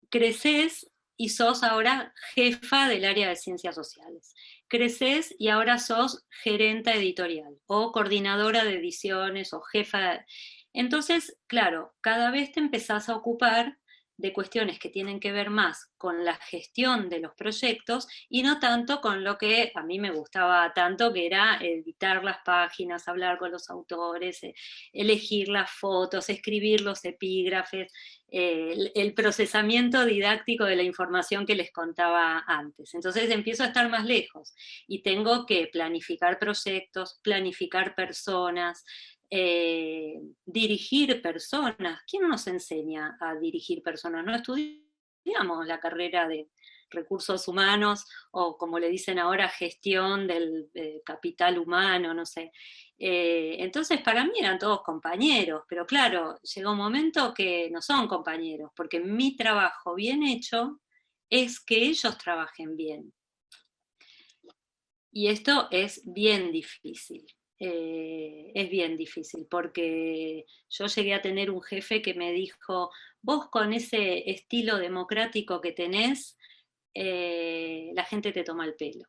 Creces y sos ahora jefa del área de ciencias sociales. Creces y ahora sos gerenta editorial o coordinadora de ediciones o jefa. Entonces, claro, cada vez te empezás a ocupar de cuestiones que tienen que ver más con la gestión de los proyectos y no tanto con lo que a mí me gustaba tanto, que era editar las páginas, hablar con los autores, elegir las fotos, escribir los epígrafes, el procesamiento didáctico de la información que les contaba antes. Entonces empiezo a estar más lejos y tengo que planificar proyectos, planificar personas, dirigir personas. ¿Quién nos enseña a dirigir personas? No estudiamos la carrera de recursos humanos o, como le dicen ahora, gestión del capital humano, no sé. Entonces para mí eran todos compañeros, pero claro, llega un momento que no son compañeros, porque mi trabajo bien hecho es que ellos trabajen bien. Y esto es bien difícil. Es bien difícil, porque yo llegué a tener un jefe que me dijo: vos con ese estilo democrático que tenés, la gente te toma el pelo.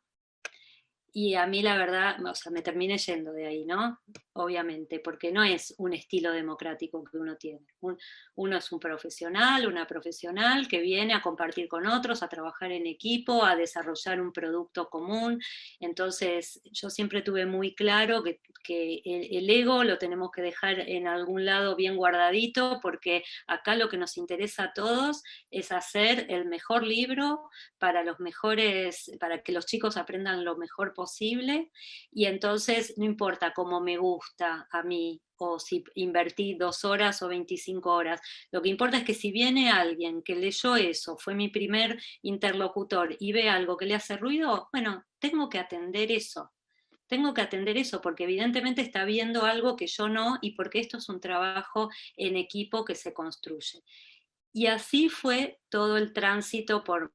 Y a mí la verdad, o sea, me terminé yendo de ahí, ¿no? Obviamente, porque no es un estilo democrático que uno tiene. Uno es un profesional, una profesional que viene a compartir con otros, a trabajar en equipo, a desarrollar un producto común. Entonces, yo siempre tuve muy claro que el ego lo tenemos que dejar en algún lado bien guardadito, porque acá lo que nos interesa a todos es hacer el mejor libro para para que los chicos aprendan lo mejor posible, y entonces no importa cómo me gusta a mí, o si invertí 2 horas o 25 horas, lo que importa es que si viene alguien que leyó eso, fue mi primer interlocutor y ve algo que le hace ruido, bueno, tengo que atender eso. Tengo que atender eso porque evidentemente está viendo algo que yo no, y porque esto es un trabajo en equipo que se construye. Y así fue todo el tránsito por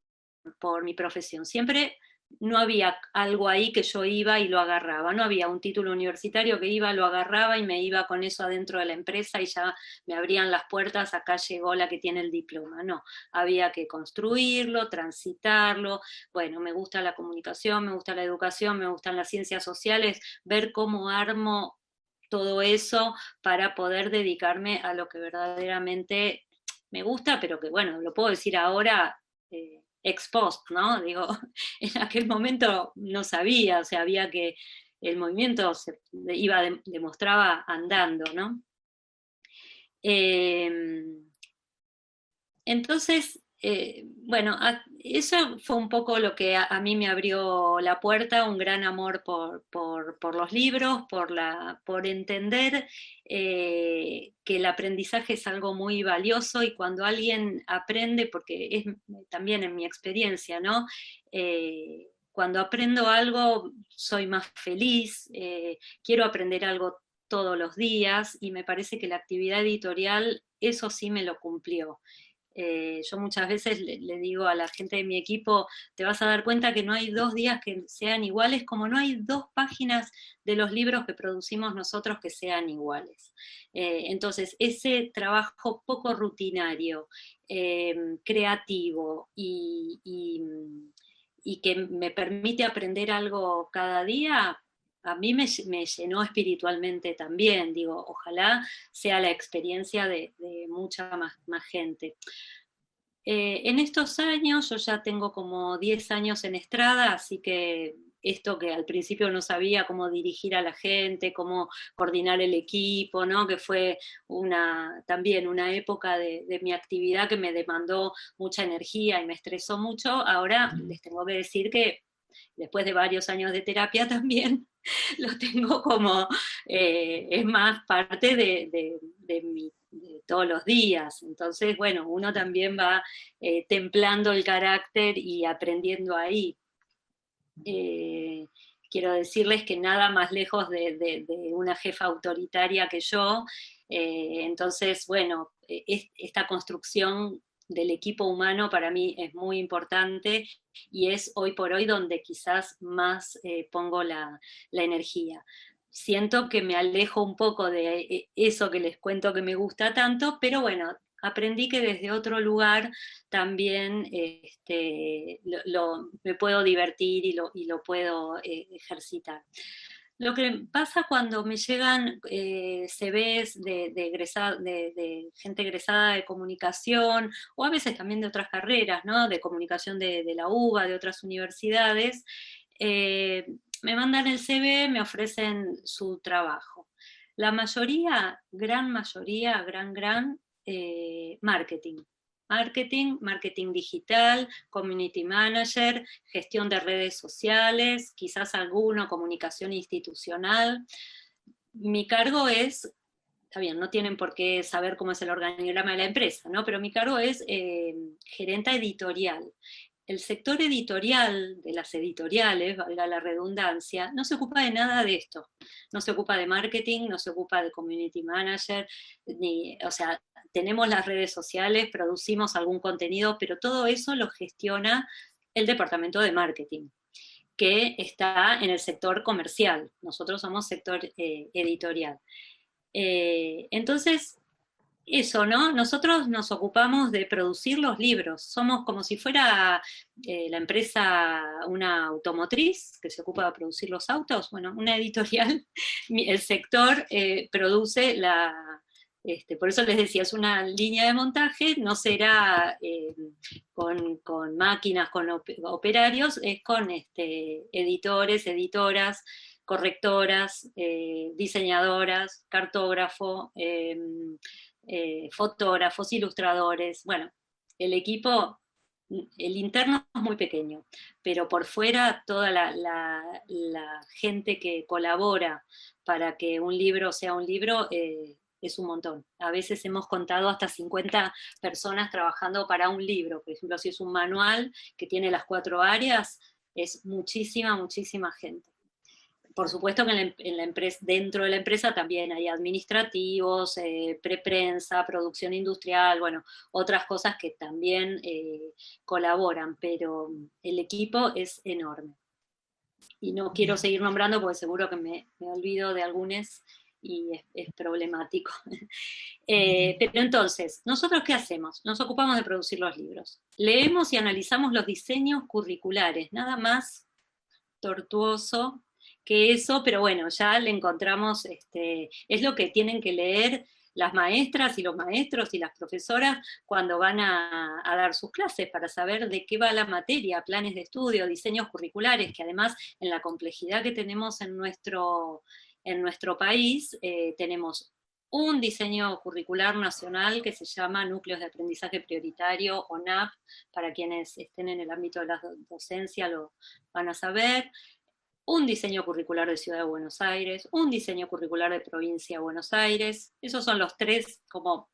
mi profesión. Siempre no había algo ahí que yo iba y lo agarraba, no había un título universitario que iba, lo agarraba y me iba con eso adentro de la empresa y ya me abrían las puertas, acá llegó la que tiene el diploma. No, había que construirlo, transitarlo. Bueno, me gusta la comunicación, me gusta la educación, me gustan las ciencias sociales, ver cómo armo todo eso para poder dedicarme a lo que verdaderamente me gusta, pero que bueno, lo puedo decir ahora ex post, ¿no? Digo, en aquel momento no sabía, o sea, había que, el movimiento se iba, demostraba andando, ¿no? Entonces, bueno, eso fue un poco lo que a mí me abrió la puerta, un gran amor por los libros, por entender que el aprendizaje es algo muy valioso y cuando alguien aprende, porque es también en mi experiencia, ¿no? Cuando aprendo algo soy más feliz, quiero aprender algo todos los días y me parece que la actividad editorial eso sí me lo cumplió. Yo muchas veces le digo a la gente de mi equipo, te vas a dar cuenta que no hay 2 días que sean iguales, como no hay 2 páginas de los libros que producimos nosotros que sean iguales. Entonces, ese trabajo poco rutinario, creativo y que me permite aprender algo cada día, a mí me llenó espiritualmente también, digo, ojalá sea la experiencia de mucha más gente. En estos años, yo ya tengo como 10 años en Estrada, así que esto que al principio no sabía cómo dirigir a la gente, cómo coordinar el equipo, ¿no? Que fue también una época de mi actividad que me demandó mucha energía y me estresó mucho, ahora les tengo que decir que después de varios años de terapia también, lo tengo como, es más parte de todos los días. Entonces, bueno, uno también va templando el carácter y aprendiendo ahí. Quiero decirles que nada más lejos de una jefa autoritaria que yo. Entonces, bueno, esta construcción del equipo humano para mí es muy importante y es hoy por hoy donde quizás más pongo la energía. Siento que me alejo un poco de eso que les cuento que me gusta tanto, pero bueno, aprendí que desde otro lugar también me puedo divertir y lo puedo ejercitar. Lo que pasa cuando me llegan CVs de gente egresada de comunicación, o a veces también de otras carreras, ¿no? De comunicación de la UBA, de otras universidades, me mandan el CV, me ofrecen su trabajo. La mayoría, gran mayoría, gran, marketing. Marketing digital, community manager, gestión de redes sociales, quizás alguno, comunicación institucional. Mi cargo es, está bien, no tienen por qué saber cómo es el organigrama de la empresa, ¿no? Pero mi cargo es gerenta editorial. El sector editorial, de las editoriales, valga la redundancia, no se ocupa de nada de esto. No se ocupa de marketing, no se ocupa de community manager, o sea, tenemos las redes sociales, producimos algún contenido, pero todo eso lo gestiona el departamento de marketing, que está en el sector comercial. Nosotros somos sector editorial. Entonces, eso, ¿no? Nosotros nos ocupamos de producir los libros. Somos como si fuera la empresa, una automotriz que se ocupa de producir los autos. Bueno, una editorial, el sector produce por eso les decía, es una línea de montaje, no será con máquinas, con operarios, es con editores, editoras, correctoras, diseñadoras, cartógrafo, fotógrafos, ilustradores. Bueno, el equipo, el interno es muy pequeño, pero por fuera toda la gente que colabora para que un libro sea un libro es un montón. A veces hemos contado hasta 50 personas trabajando para un libro. Por ejemplo, si es un manual que tiene las 4 áreas, es muchísima gente. por supuesto que en la empresa, dentro de la empresa también hay administrativos, preprensa, producción industrial, bueno, otras cosas que también colaboran, pero el equipo es enorme. Y no quiero seguir nombrando porque seguro que me olvido de algunos y es problemático. Pero entonces, ¿nosotros qué hacemos? Nos ocupamos de producir los libros. Leemos y analizamos los diseños curriculares, nada más tortuoso que eso, pero bueno, ya le encontramos, es lo que tienen que leer las maestras y los maestros y las profesoras cuando van a dar sus clases para saber de qué va la materia, planes de estudio, diseños curriculares, que además en la complejidad que tenemos en nuestro país, tenemos un diseño curricular nacional que se llama Núcleos de Aprendizaje Prioritario, o NAP, para quienes estén en el ámbito de la docencia lo van a saber, un diseño curricular de Ciudad de Buenos Aires, un diseño curricular de Provincia de Buenos Aires, esos son los tres como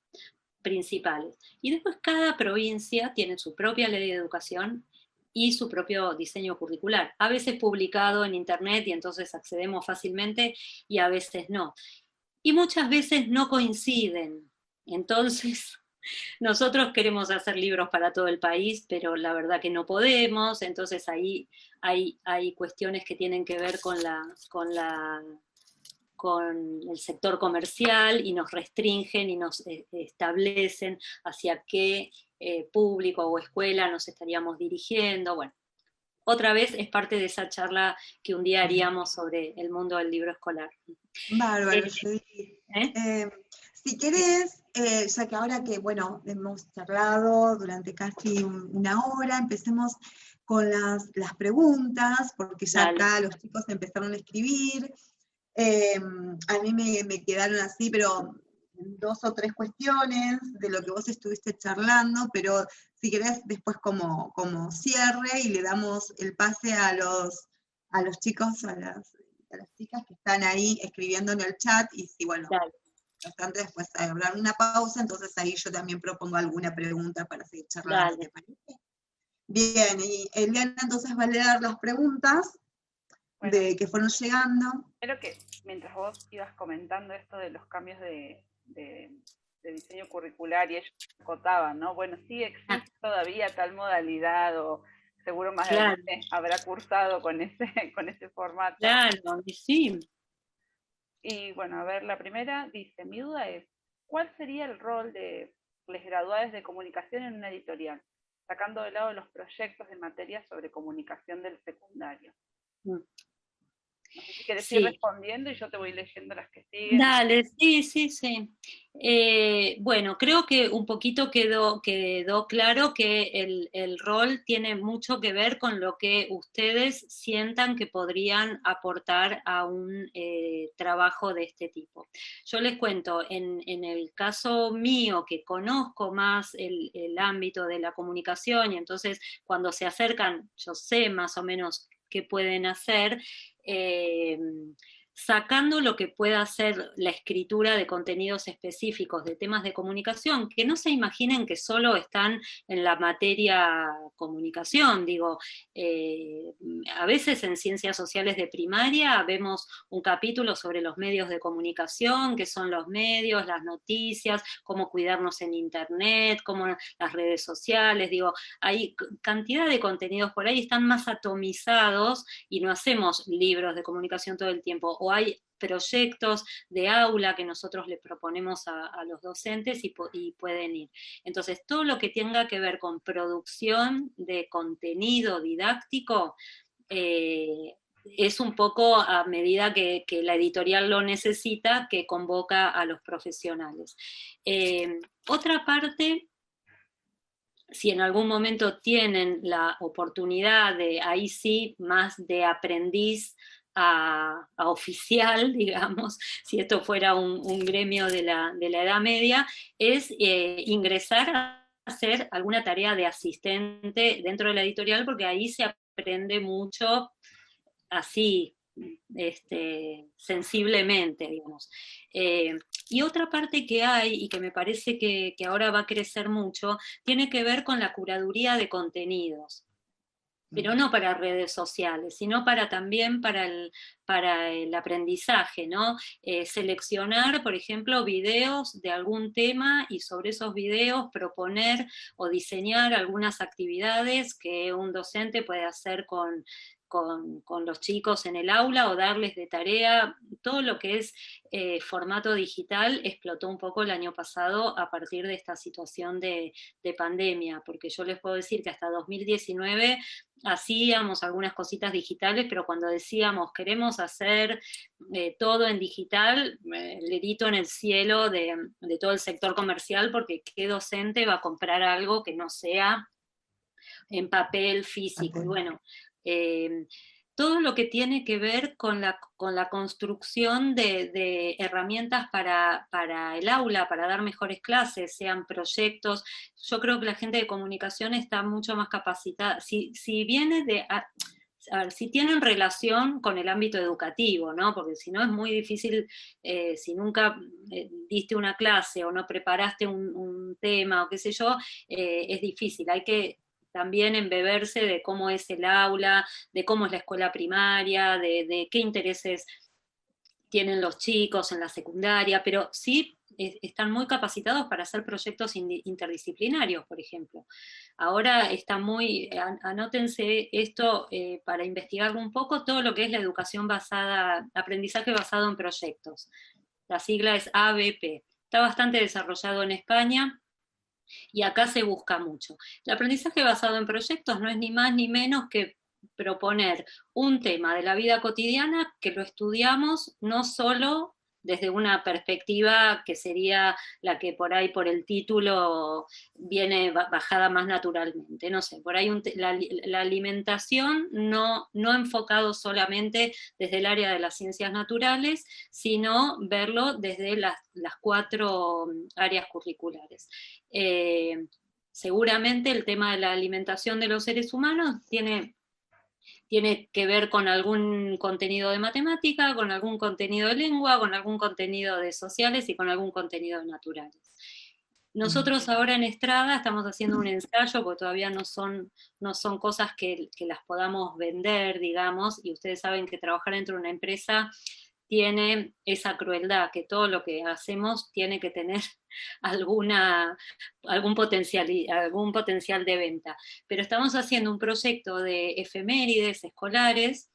principales. Y después cada provincia tiene su propia ley de educación y su propio diseño curricular, a veces publicado en internet y entonces accedemos fácilmente y a veces no. Y muchas veces no coinciden. Entonces, nosotros queremos hacer libros para todo el país, pero la verdad que no podemos, entonces ahí hay cuestiones que tienen que ver con el sector comercial y nos restringen y nos establecen hacia qué público o escuela nos estaríamos dirigiendo. Bueno, otra vez es parte de esa charla que un día haríamos sobre el mundo del libro escolar. Bárbaro, Judith. Si querés, ya que ahora que, bueno, hemos charlado durante casi una hora, empecemos con las preguntas, porque ya Dale. acá los chicos empezaron a escribir. A mí me quedaron así, pero 2 o 3 cuestiones de lo que vos estuviste charlando, pero si querés después como cierre y le damos el pase a los chicos, a las chicas que están ahí escribiendo en el chat, y si, bueno, bastante después de hablar una pausa, entonces ahí yo también propongo alguna pregunta para seguir charlando, ¿te parece? Bien, y Eliana entonces va a leer las preguntas que fueron llegando. Espero que mientras vos ibas comentando esto de los cambios de diseño curricular y ellos acotaban, ¿no? Bueno, sí existe todavía tal modalidad, o seguro más adelante habrá cursado con ese formato. Claro, sí. Y bueno, a ver, la primera dice, mi duda es, ¿cuál sería el rol de los graduados de comunicación en una editorial, sacando de lado los proyectos de materias sobre comunicación del secundario? No sé si querés ir respondiendo y yo te voy leyendo las que siguen. Dale, sí. Bueno, creo que un poquito quedó claro que el rol tiene mucho que ver con lo que ustedes sientan que podrían aportar a un trabajo de este tipo. Yo les cuento, en el caso mío, que conozco más el ámbito de la comunicación, y entonces cuando se acercan, yo sé más o menos qué pueden hacer, sacando lo que pueda ser la escritura de contenidos específicos de temas de comunicación, que no se imaginen que solo están en la materia comunicación, digo, a veces en ciencias sociales de primaria vemos un capítulo sobre los medios de comunicación, qué son los medios, las noticias, cómo cuidarnos en internet, cómo las redes sociales, digo, hay cantidad de contenidos por ahí, están más atomizados y no hacemos libros de comunicación todo el tiempo, o hay proyectos de aula que nosotros les proponemos a los docentes y pueden ir. Entonces, todo lo que tenga que ver con producción de contenido didáctico, es un poco a medida que la editorial lo necesita, que convoca a los profesionales. Otra parte, si en algún momento tienen la oportunidad de, ahí sí, más de aprendiz a oficial, digamos, si esto fuera un gremio de la Edad Media, es ingresar a hacer alguna tarea de asistente dentro de la editorial, porque ahí se aprende mucho así, sensiblemente, digamos. Y otra parte que hay, y que me parece que ahora va a crecer mucho, tiene que ver con la curaduría de contenidos. pero no para redes sociales, sino también para el aprendizaje, ¿no? Seleccionar, por ejemplo, videos de algún tema y sobre esos videos proponer o diseñar algunas actividades que un docente puede hacer con los chicos en el aula o darles de tarea. Todo lo que es formato digital explotó un poco el año pasado a partir de esta situación de pandemia, porque yo les puedo decir que hasta 2019 hacíamos algunas cositas digitales, pero cuando decíamos queremos hacer todo en digital, el dedito en el cielo de todo el sector comercial, porque qué docente va a comprar algo que no sea en papel físico. Y bueno, todo lo que tiene que ver con la construcción de herramientas para el aula, para dar mejores clases, sean proyectos. Yo creo que la gente de comunicación está mucho más capacitada. Si viene a ver, si tienen relación con el ámbito educativo, ¿no? Porque si no es muy difícil, si nunca diste una clase o no preparaste un tema o qué sé yo, es difícil. Hay que también embeberse de cómo es el aula, de cómo es la escuela primaria, de qué intereses tienen los chicos en la secundaria, pero sí están muy capacitados para hacer proyectos interdisciplinarios, por ejemplo. Ahora está anótense esto para investigarlo un poco, todo lo que es la educación aprendizaje basado en proyectos. La sigla es ABP. Está bastante desarrollado en España, y acá se busca mucho. El aprendizaje basado en proyectos no es ni más ni menos que proponer un tema de la vida cotidiana que lo estudiamos no solo desde una perspectiva que sería la que por ahí por el título viene bajada más naturalmente. No sé, por ahí la alimentación no enfocado solamente desde el área de las ciencias naturales, sino verlo desde las 4 áreas curriculares. Seguramente el tema de la alimentación de los seres humanos tiene que ver con algún contenido de matemática, con algún contenido de lengua, con algún contenido de sociales y con algún contenido de naturales. Nosotros ahora en Estrada estamos haciendo un ensayo, porque todavía no son cosas que las podamos vender, digamos, y ustedes saben que trabajar dentro de una empresa tiene esa crueldad, que todo lo que hacemos tiene que tener algún potencial de venta. Pero estamos haciendo un proyecto de efemérides escolares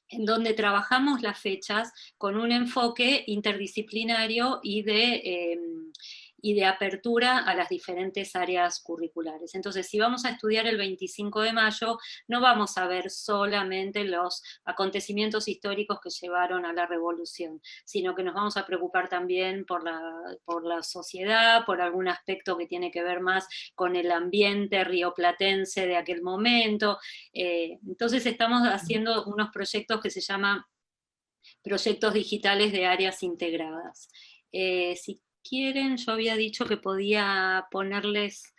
en donde trabajamos las fechas con un enfoque interdisciplinario y de apertura a las diferentes áreas curriculares. Entonces, si vamos a estudiar el 25 de mayo, no vamos a ver solamente los acontecimientos históricos que llevaron a la revolución, sino que nos vamos a preocupar también por la sociedad, por algún aspecto que tiene que ver más con el ambiente rioplatense de aquel momento. Entonces estamos haciendo unos proyectos que se llaman proyectos digitales de áreas integradas. Si quieren, yo había dicho que podía ponerles,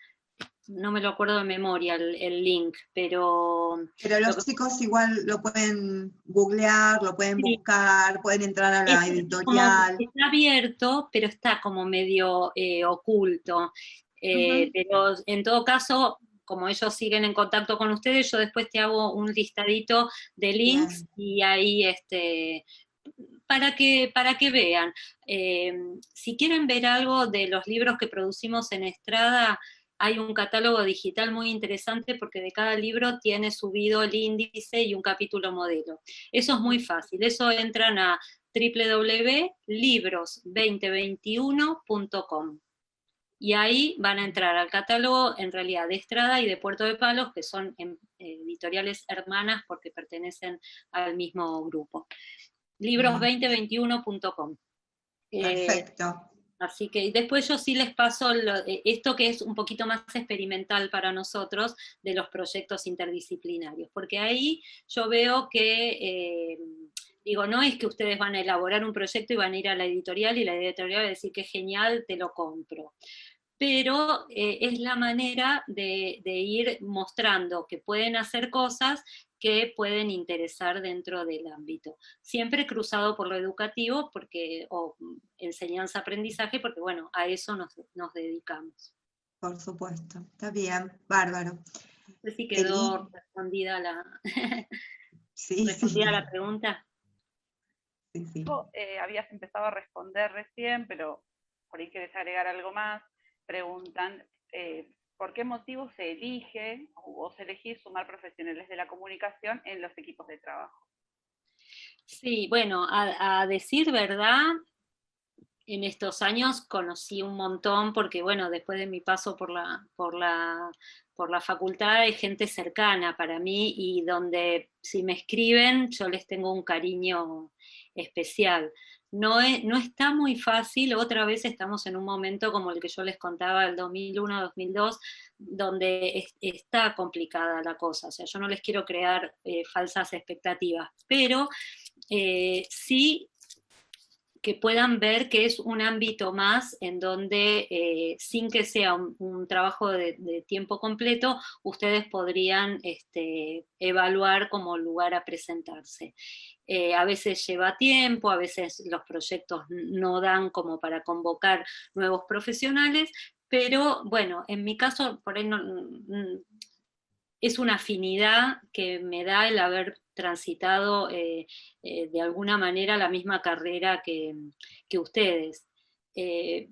no me lo acuerdo de memoria el link, pero los chicos igual lo pueden googlear, lo pueden buscar, pueden entrar a la editorial. Está abierto, pero está como medio oculto. Pero en todo caso, como ellos siguen en contacto con ustedes, yo después te hago un listadito de links. Bien. Y ahí para que vean. Si quieren ver algo de los libros que producimos en Estrada, hay un catálogo digital muy interesante porque de cada libro tiene subido el índice y un capítulo modelo. Eso es muy fácil, eso entran a www.libros2021.com y ahí van a entrar al catálogo en realidad de Estrada y de Puerto de Palos, que son editoriales hermanas porque pertenecen al mismo grupo. Libros2021.com. Perfecto. Así que después yo sí les paso esto que es un poquito más experimental para nosotros de los proyectos interdisciplinarios, porque ahí yo veo que, no es que ustedes van a elaborar un proyecto y van a ir a la editorial y la editorial va a decir que es genial, te lo compro. Pero es la manera de ir mostrando que pueden hacer cosas que pueden interesar dentro del ámbito. Siempre cruzado por lo educativo, o enseñanza-aprendizaje, porque bueno, a eso nos dedicamos. Por supuesto, está bien, bárbaro. No sé si quedó respondida Sí, respondida la pregunta. sí, sí. Habías empezado a responder recién, pero por ahí querés agregar algo más. Preguntan, ¿por qué motivo se elige o vos elegís sumar profesionales de la comunicación en los equipos de trabajo? Sí, bueno, a decir verdad, en estos años conocí un montón porque, bueno, después de mi paso por la facultad hay gente cercana para mí y donde si me escriben yo les tengo un cariño especial. No está muy fácil, otra vez estamos en un momento como el que yo les contaba, el 2001-2002, donde está complicada la cosa, o sea, yo no les quiero crear falsas expectativas, pero sí que puedan ver que es un ámbito más en donde, sin que sea un trabajo de tiempo completo, ustedes podrían evaluar como lugar a presentarse. A veces lleva tiempo, a veces los proyectos no dan como para convocar nuevos profesionales, pero bueno, en mi caso, por ahí no, es una afinidad que me da el haber transitado de alguna manera la misma carrera que ustedes. Eh,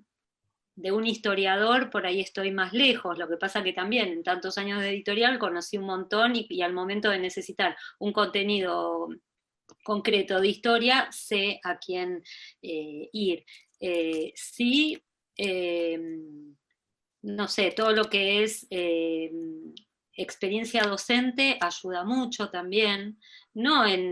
de un historiador por ahí estoy más lejos, lo que pasa que también en tantos años de editorial conocí un montón y al momento de necesitar un contenido concreto de historia sé a quién ir. Sí, no sé, todo lo que es experiencia docente ayuda mucho también, no en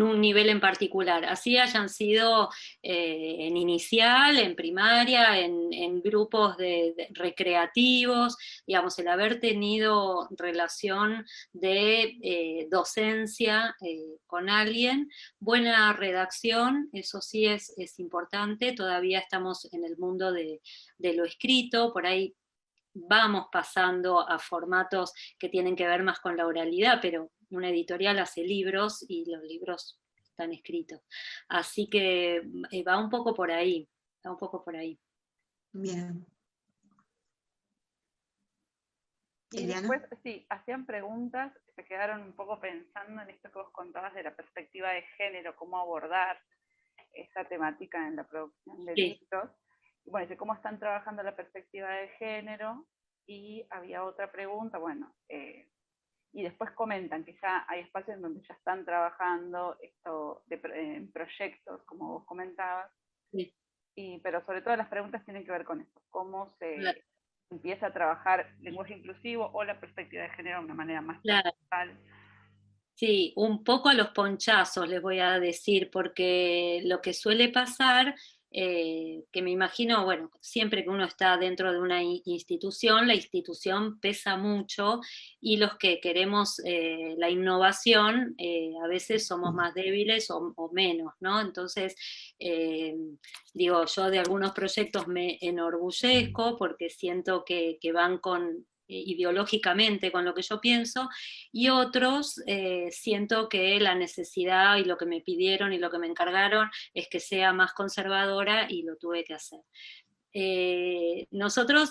un nivel en particular, así hayan sido en inicial, en primaria, en grupos recreativos, digamos, el haber tenido relación de docencia con alguien, buena redacción, eso sí es importante, todavía estamos en el mundo de lo escrito, por ahí vamos pasando a formatos que tienen que ver más con la oralidad, pero una editorial hace libros y los libros están escritos. Así que va un poco por ahí, va un poco por ahí. Bien. Y Eliana. después, sí, hacían preguntas, se quedaron un poco pensando en esto que vos contabas de la perspectiva de género, cómo abordar esa temática en la producción de libros. Y bueno, dice cómo están trabajando la perspectiva de género. Y había otra pregunta, bueno, y después comentan que ya hay espacios en donde ya están trabajando esto en proyectos, como vos comentabas. Sí. Pero sobre todo las preguntas tienen que ver con eso, cómo Claro. se empieza a trabajar lenguaje inclusivo o la perspectiva de género de una manera más Claro. transversal. Sí, un poco a los ponchazos les voy a decir, porque lo que suele pasar, que me imagino, bueno, siempre que uno está dentro de una institución, la institución pesa mucho y los que queremos la innovación, a veces somos más débiles o menos, ¿no? Entonces, digo, yo de algunos proyectos me enorgullezco porque siento que van con ideológicamente con lo que yo pienso, y otros siento que la necesidad y lo que me pidieron y lo que me encargaron es que sea más conservadora y lo tuve que hacer. Nosotros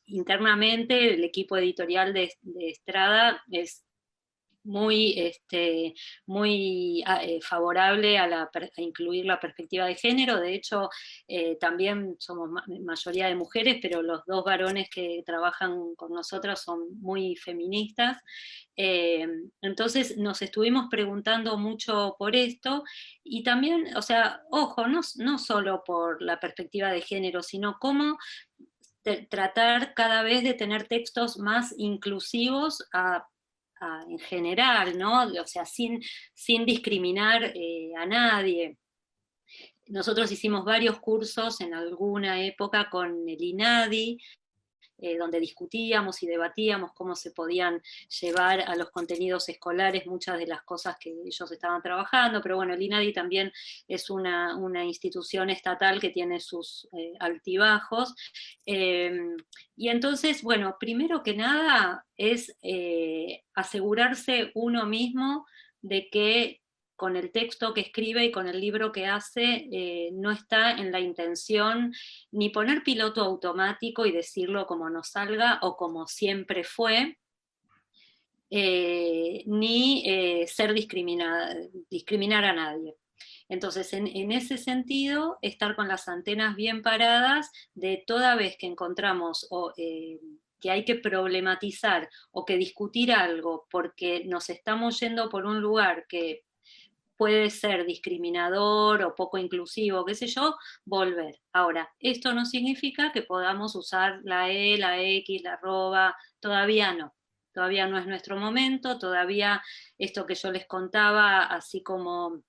internamente, el equipo editorial de Estrada es muy favorable a incluir la perspectiva de género. De hecho, también somos mayoría de mujeres, pero los dos varones que trabajan con nosotros son muy feministas. Entonces nos estuvimos preguntando mucho por esto y también, o sea, ojo, no solo por la perspectiva de género, sino cómo tratar cada vez de tener textos más inclusivos en general, ¿no? O sea, sin discriminar a nadie. Nosotros hicimos varios cursos en alguna época con el INADI, donde discutíamos y debatíamos cómo se podían llevar a los contenidos escolares muchas de las cosas que ellos estaban trabajando, pero bueno, el INADI también es una institución estatal que tiene sus altibajos, y entonces, bueno, primero que nada es asegurarse uno mismo de que con el texto que escribe y con el libro que hace, no está en la intención ni poner piloto automático y decirlo como nos salga o como siempre fue, ni discriminar a nadie. Entonces, en ese sentido, estar con las antenas bien paradas de toda vez que encontramos que hay que problematizar o que discutir algo porque nos estamos yendo por un lugar que puede ser discriminador o poco inclusivo, qué sé yo, volver. Ahora, esto no significa que podamos usar la E, la X, la arroba, todavía no. Todavía no es nuestro momento, todavía esto que yo les contaba, así como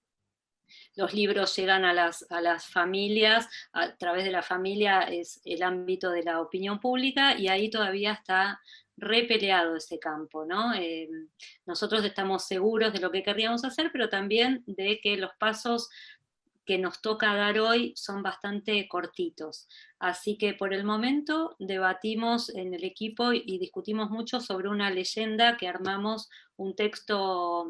los libros llegan a las familias, a través de la familia es el ámbito de la opinión pública y ahí todavía está repeleado ese campo, ¿no? Nosotros estamos seguros de lo que querríamos hacer, pero también de que los pasos que nos toca dar hoy son bastante cortitos. Así que por el momento debatimos en el equipo y discutimos mucho sobre una leyenda que armamos, un texto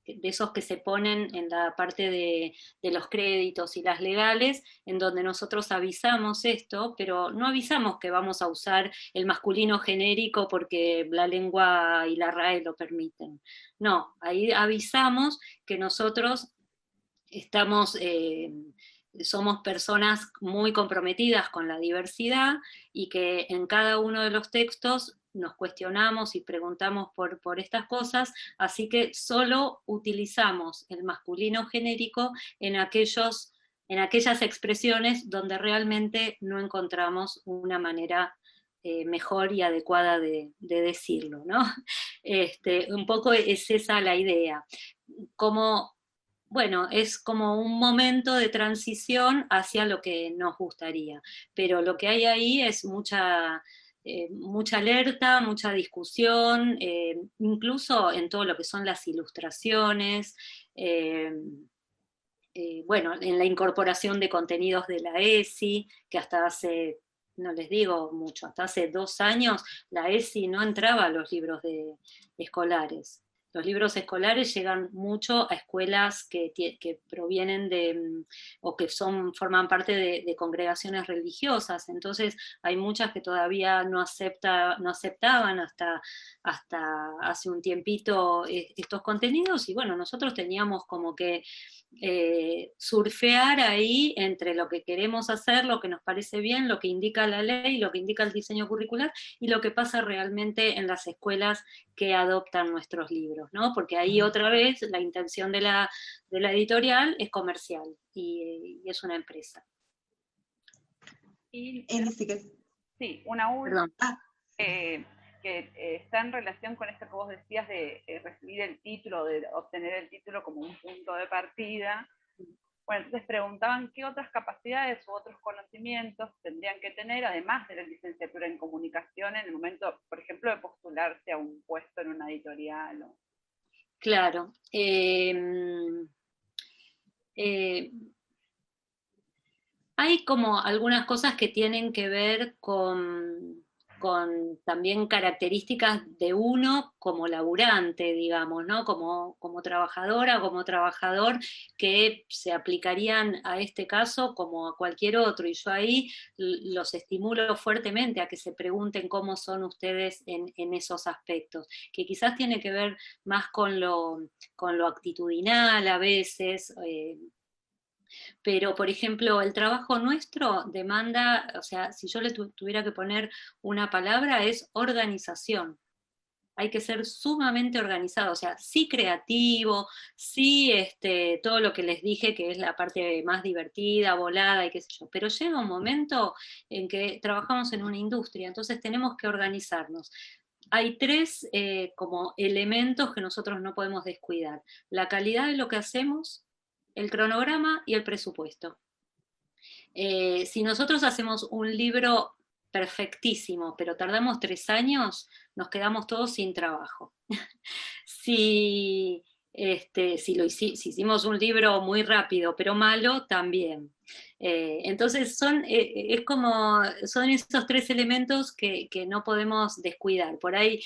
de esos que se ponen en la parte de los créditos y las legales, en donde nosotros avisamos esto, pero no avisamos que vamos a usar el masculino genérico porque la lengua y la RAE lo permiten. No, ahí avisamos que nosotros somos personas muy comprometidas con la diversidad y que en cada uno de los textos nos cuestionamos y preguntamos por estas cosas, así que solo utilizamos el masculino genérico en aquellas expresiones donde realmente no encontramos una manera mejor y adecuada de decirlo, ¿no? Un poco es esa la idea. Bueno, es como un momento de transición hacia lo que nos gustaría, pero lo que hay ahí es mucha alerta, mucha discusión, incluso en todo lo que son las ilustraciones, bueno, en la incorporación de contenidos de la ESI, que hasta hace, no les digo mucho, hasta hace 2 años la ESI no entraba a los libros escolares. Los libros escolares llegan mucho a escuelas que provienen o que forman parte de congregaciones religiosas, entonces hay muchas que todavía no aceptaban hasta hace un tiempito estos contenidos, y bueno, nosotros teníamos como que surfear ahí entre lo que queremos hacer, lo que nos parece bien, lo que indica la ley, lo que indica el diseño curricular y lo que pasa realmente en las escuelas que adoptan nuestros libros, ¿no? Porque ahí otra vez la intención de la editorial es comercial y es una empresa. Sí, una última que está en relación con esto que vos decías de recibir el título, de obtener el título como un punto de partida. Bueno, entonces preguntaban qué otras capacidades u otros conocimientos tendrían que tener, además de la licenciatura en comunicación, en el momento, por ejemplo, de postularse a un puesto en una editorial. Claro. Hay como algunas cosas que tienen que ver con también características de uno como laburante, digamos, ¿no? Como trabajadora, como trabajador, que se aplicarían a este caso como a cualquier otro. Y yo ahí los estimulo fuertemente a que se pregunten cómo son ustedes en esos aspectos, que quizás tiene que ver más con lo actitudinal a veces, pero, por ejemplo, el trabajo nuestro demanda, o sea, si yo le tuviera que poner una palabra, es organización. Hay que ser sumamente organizado, o sea, sí creativo, sí todo lo que les dije que es la parte más divertida, volada y qué sé yo, pero llega un momento en que trabajamos en una industria, entonces tenemos que organizarnos. Hay 3 como elementos que nosotros no podemos descuidar: la calidad de lo que hacemos, el cronograma y el presupuesto. Si nosotros hacemos un libro perfectísimo, pero tardamos 3 años, nos quedamos todos sin trabajo. Si Si hicimos un libro muy rápido, pero malo, también. Entonces son esos tres elementos que no podemos descuidar. Por ahí,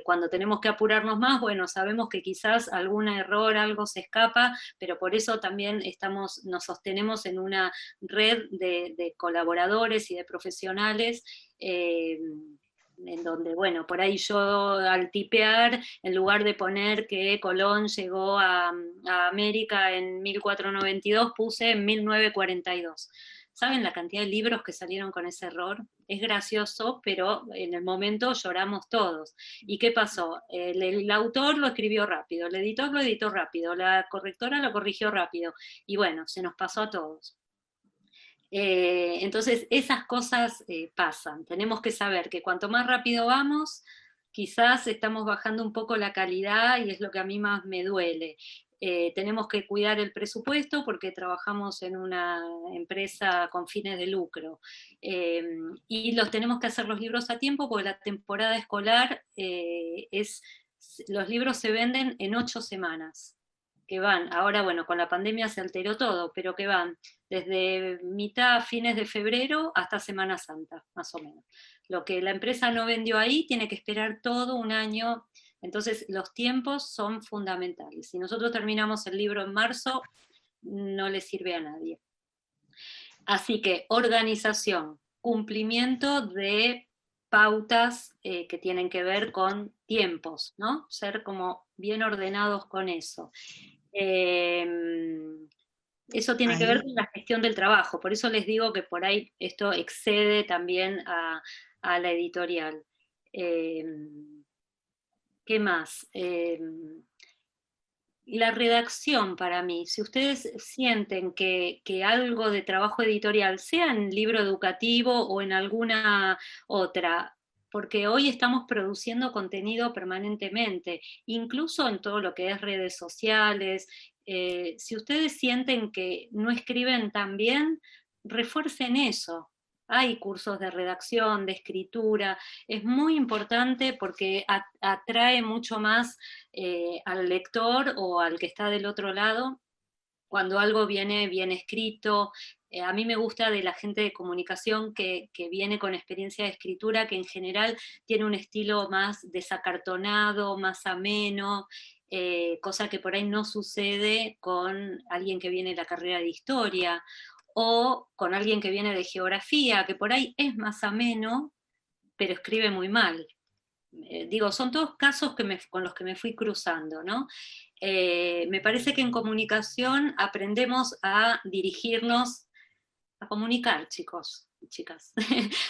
cuando tenemos que apurarnos más, bueno, sabemos que quizás algún error, algo se escapa, pero por eso también nos sostenemos en una red de colaboradores y de profesionales, en donde, bueno, por ahí yo al tipear, en lugar de poner que Colón llegó a América en 1492, puse en 1942. ¿Saben la cantidad de libros que salieron con ese error? Es gracioso, pero en el momento lloramos todos. ¿Y qué pasó? El autor lo escribió rápido, el editor lo editó rápido, la correctora lo corrigió rápido, y bueno, se nos pasó a todos. Entonces esas cosas pasan. Tenemos que saber que cuanto más rápido vamos, quizás estamos bajando un poco la calidad, y es lo que a mí más me duele. Tenemos que cuidar el presupuesto porque trabajamos en una empresa con fines de lucro, y los tenemos que hacer los libros a tiempo porque la temporada escolar los libros se venden en 8 semanas, que van, ahora bueno, con la pandemia se alteró todo, pero que van desde fines de febrero hasta Semana Santa, más o menos. Lo que la empresa no vendió ahí tiene que esperar todo un año. Entonces los tiempos son fundamentales. Si nosotros terminamos el libro en marzo, no le sirve a nadie. Así que organización, cumplimiento de pautas que tienen que ver con tiempos, ¿no? Ser como bien ordenados con eso. Eso tiene que ver con la gestión del trabajo, por eso les digo que por ahí esto excede también a la editorial. ¿Qué más? La redacción para mí, si ustedes sienten que algo de trabajo editorial, sea en libro educativo o en alguna otra, porque hoy estamos produciendo contenido permanentemente, incluso en todo lo que es redes sociales. Si ustedes sienten que no escriben tan bien, refuercen eso. Hay cursos de redacción, de escritura, es muy importante porque atrae mucho más al lector o al que está del otro lado cuando algo viene bien escrito. A mí me gusta de la gente de comunicación que viene con experiencia de escritura, que en general tiene un estilo más desacartonado, más ameno, cosa que por ahí no sucede con alguien que viene de la carrera de historia, o con alguien que viene de geografía, que por ahí es más ameno, pero escribe muy mal. Son todos casos con los que me fui cruzando, ¿no? Me parece que en comunicación aprendemos a dirigirnos, a comunicar, chicos, chicas,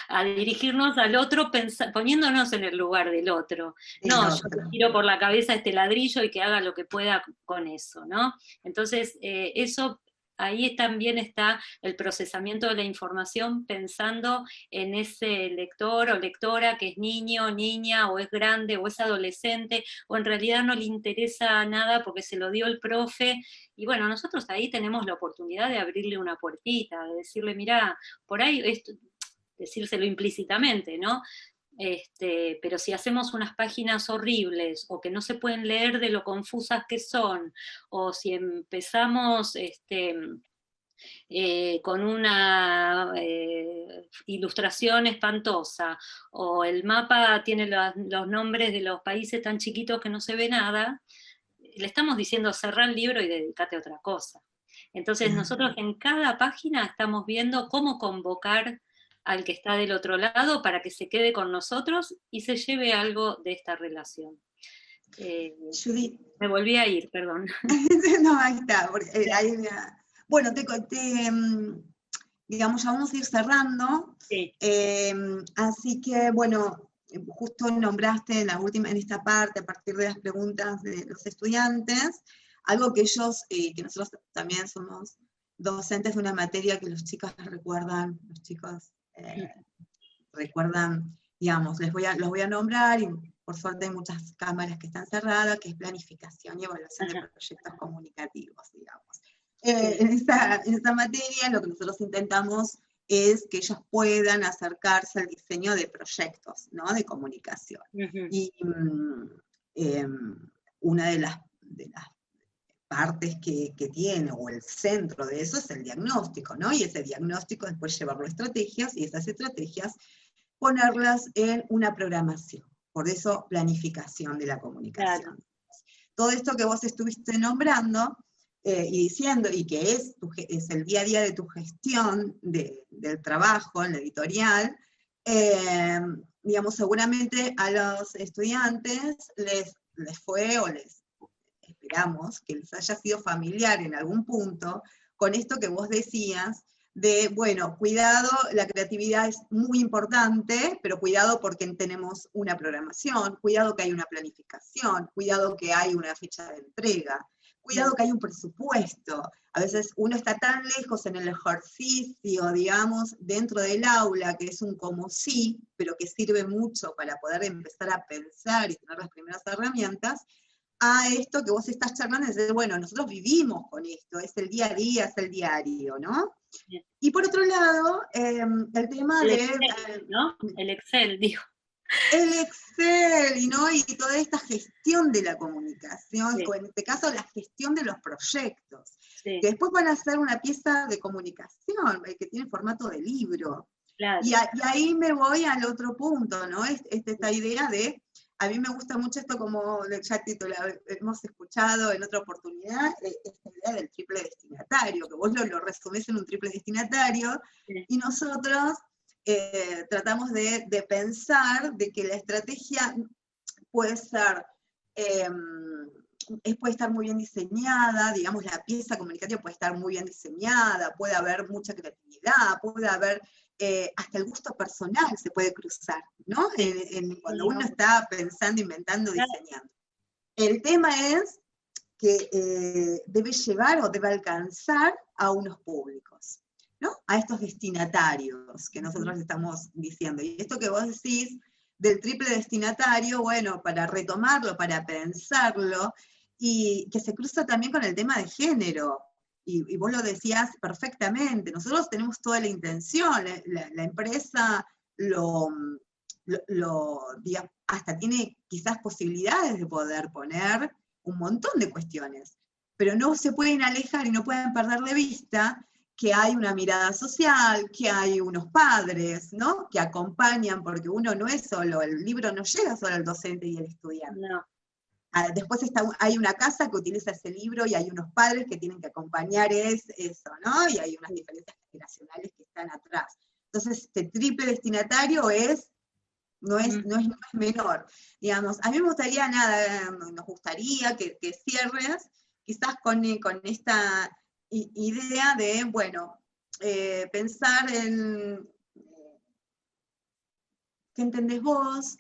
a dirigirnos al otro poniéndonos en el lugar del otro. No, yo te tiro por la cabeza este ladrillo y que haga lo que pueda con eso, ¿no? Entonces, eso ahí también está el procesamiento de la información, pensando en ese lector o lectora que es niño, niña, o es grande, o es adolescente, o en realidad no le interesa nada porque se lo dio el profe. Y bueno, nosotros ahí tenemos la oportunidad de abrirle una puertita, de decirle, mirá, por ahí, decírselo implícitamente, ¿no? Pero si hacemos unas páginas horribles, o que no se pueden leer de lo confusas que son, o si empezamos con una ilustración espantosa, o el mapa tiene los nombres de los países tan chiquitos que no se ve nada, le estamos diciendo cerrar el libro y dedícate a otra cosa. Entonces nosotros en cada página estamos viendo cómo convocar al que está del otro lado para que se quede con nosotros y se lleve algo de esta relación. Judith. Me volví a ir, perdón. No, ahí está. Bueno, digamos, ya vamos a ir cerrando. Sí. Así que, bueno, justo nombraste en esta parte, a partir de las preguntas de los estudiantes, algo que que nosotros también somos docentes de una materia que los chicos recuerdan, digamos, los voy a nombrar, y por suerte hay muchas cámaras que están cerradas, que es planificación y evaluación de proyectos comunicativos, digamos. En esta materia lo que nosotros intentamos es que ellos puedan acercarse al diseño de proyectos, ¿no?, de comunicación. Y una de las partes que tiene, o el centro de eso es el diagnóstico, ¿no? Y ese diagnóstico después llevarlo a estrategias, y esas estrategias ponerlas en una programación. Por eso, planificación de la comunicación. Claro. Todo esto que vos estuviste nombrando y diciendo, y que es el día a día de tu gestión del trabajo en la editorial, digamos, seguramente a los estudiantes les fue, o les esperamos, que les haya sido familiar en algún punto, con esto que vos decías, de, bueno, cuidado, la creatividad es muy importante, pero cuidado porque tenemos una programación, cuidado que hay una planificación, cuidado que hay una fecha de entrega, cuidado que hay un presupuesto. A veces uno está tan lejos en el ejercicio, digamos, dentro del aula, que es un como sí, pero que sirve mucho para poder empezar a pensar y tener las primeras herramientas, a esto que vos estás charlando, es decir, bueno, nosotros vivimos con esto, es el día a día, es el diario, ¿no? Bien. Y por otro lado, el tema de... Excel, ¿no? El Excel, dijo. El Excel, ¿no? Y toda esta gestión de la comunicación, sí. En este caso la gestión de los proyectos, sí. Que después van a ser una pieza de comunicación, que tiene formato de libro. Claro. Y ahí me voy al otro punto, ¿no? Esta idea de... A mí me gusta mucho esto, como ya hemos escuchado en otra oportunidad, esta idea del triple destinatario, que vos lo resumís en un triple destinatario, sí. Y nosotros tratamos de pensar de que la estrategia puede ser, puede estar muy bien diseñada, digamos, la pieza comunicativa puede estar muy bien diseñada, puede haber mucha creatividad, puede haber... hasta el gusto personal se puede cruzar, ¿no? Cuando uno está pensando, inventando, diseñando. El tema es que debe llevar o debe alcanzar a unos públicos, ¿no? A estos destinatarios que nosotros estamos diciendo. Y esto que vos decís del triple destinatario, bueno, para retomarlo, para pensarlo, y que se cruza también con el tema de género. Y vos lo decías perfectamente, nosotros tenemos toda la intención, la empresa digamos, hasta tiene quizás posibilidades de poder poner un montón de cuestiones, pero no se pueden alejar y no pueden perder de vista que hay una mirada social, que hay unos padres, ¿no? Que acompañan, porque uno no es solo, el libro no llega solo al docente y al estudiante. No. Después hay una casa que utiliza ese libro y hay unos padres que tienen que acompañar eso, ¿no? Y hay unas diferencias generacionales que están atrás. Entonces, este triple destinatario no es menor. Digamos, a mí me gustaría, nos gustaría que cierres quizás con esta idea de, bueno, pensar en qué entendés vos,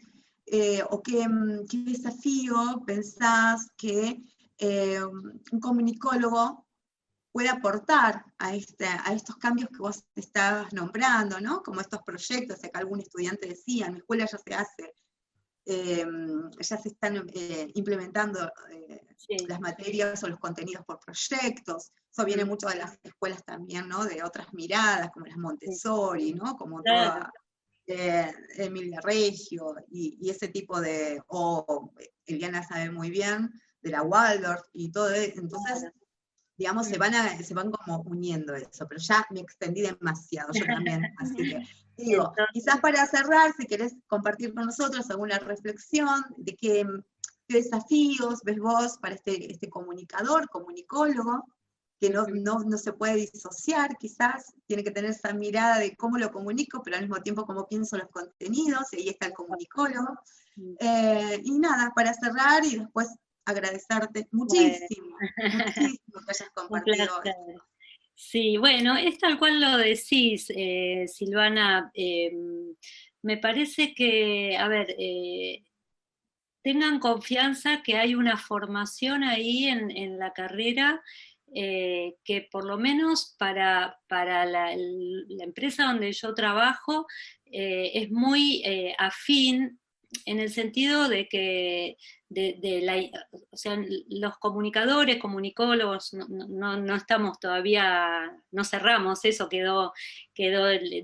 o qué desafío pensás que un comunicólogo puede aportar a estos cambios que vos estabas nombrando, ¿no? Como estos proyectos, que algún estudiante decía, en mi escuela ya se hace, ya se están implementando sí. Las materias o los contenidos por proyectos. Eso viene mucho de las escuelas también, ¿no? De otras miradas, como las Montessori, ¿no? Como claro. Toda... Emilia Reggio, y ese tipo de, Eliana sabe muy bien, de la Waldorf, y todo, entonces, digamos, se van como uniendo eso, pero ya me extendí demasiado, yo también, así que, digo, quizás para cerrar, si querés compartir con nosotros alguna reflexión de qué desafíos ves vos para este comunicador, comunicólogo, que no se puede disociar, quizás, tiene que tener esa mirada de cómo lo comunico, pero al mismo tiempo cómo pienso los contenidos, y ahí está el comunicólogo. Y nada, para cerrar y después agradecerte muchísimo, muchísimo que hayas compartido esto. Sí, bueno, es tal cual lo decís, Silvana. Me parece que, a ver, tengan confianza que hay una formación ahí en la carrera, que por lo menos para la empresa donde yo trabajo es muy afín, en el sentido de que o sea, los comunicadores, comunicólogos, no estamos todavía, no cerramos, eso quedó,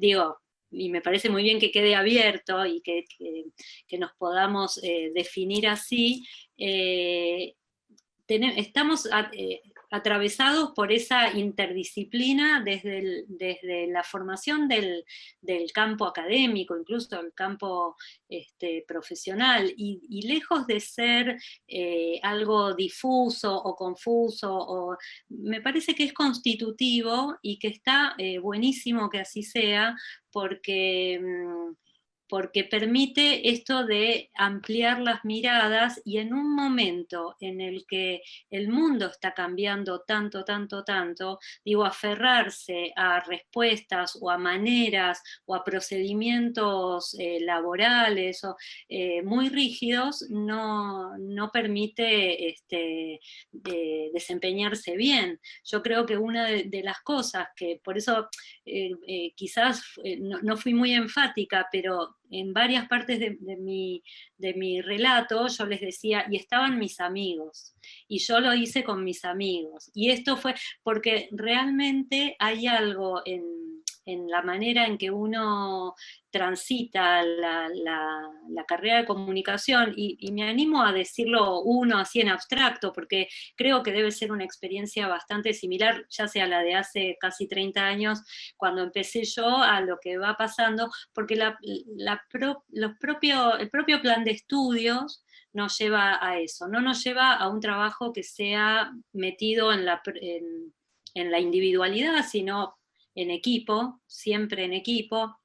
digo, y me parece muy bien que quede abierto y que nos podamos definir así. Estamos atravesados por esa interdisciplina desde la formación del campo académico, incluso el campo profesional, y lejos de ser algo difuso o confuso, me parece que es constitutivo y que está buenísimo que así sea, porque permite esto de ampliar las miradas, y en un momento en el que el mundo está cambiando tanto, tanto, tanto, digo, aferrarse a respuestas o a maneras o a procedimientos laborales muy rígidos no permite desempeñarse bien. Yo creo que una de las cosas que, por eso quizás no fui muy enfática, pero en varias partes de mi relato yo les decía, y estaban mis amigos, y yo lo hice con mis amigos, y esto fue porque realmente hay algo en la manera en que uno transita la carrera de comunicación, y me animo a decirlo uno así en abstracto, porque creo que debe ser una experiencia bastante similar, ya sea la de hace casi 30 años, cuando empecé yo, a lo que va pasando, porque el propio plan de estudios nos lleva a eso, no nos lleva a un trabajo que sea metido en la individualidad, sino en equipo, siempre en equipo,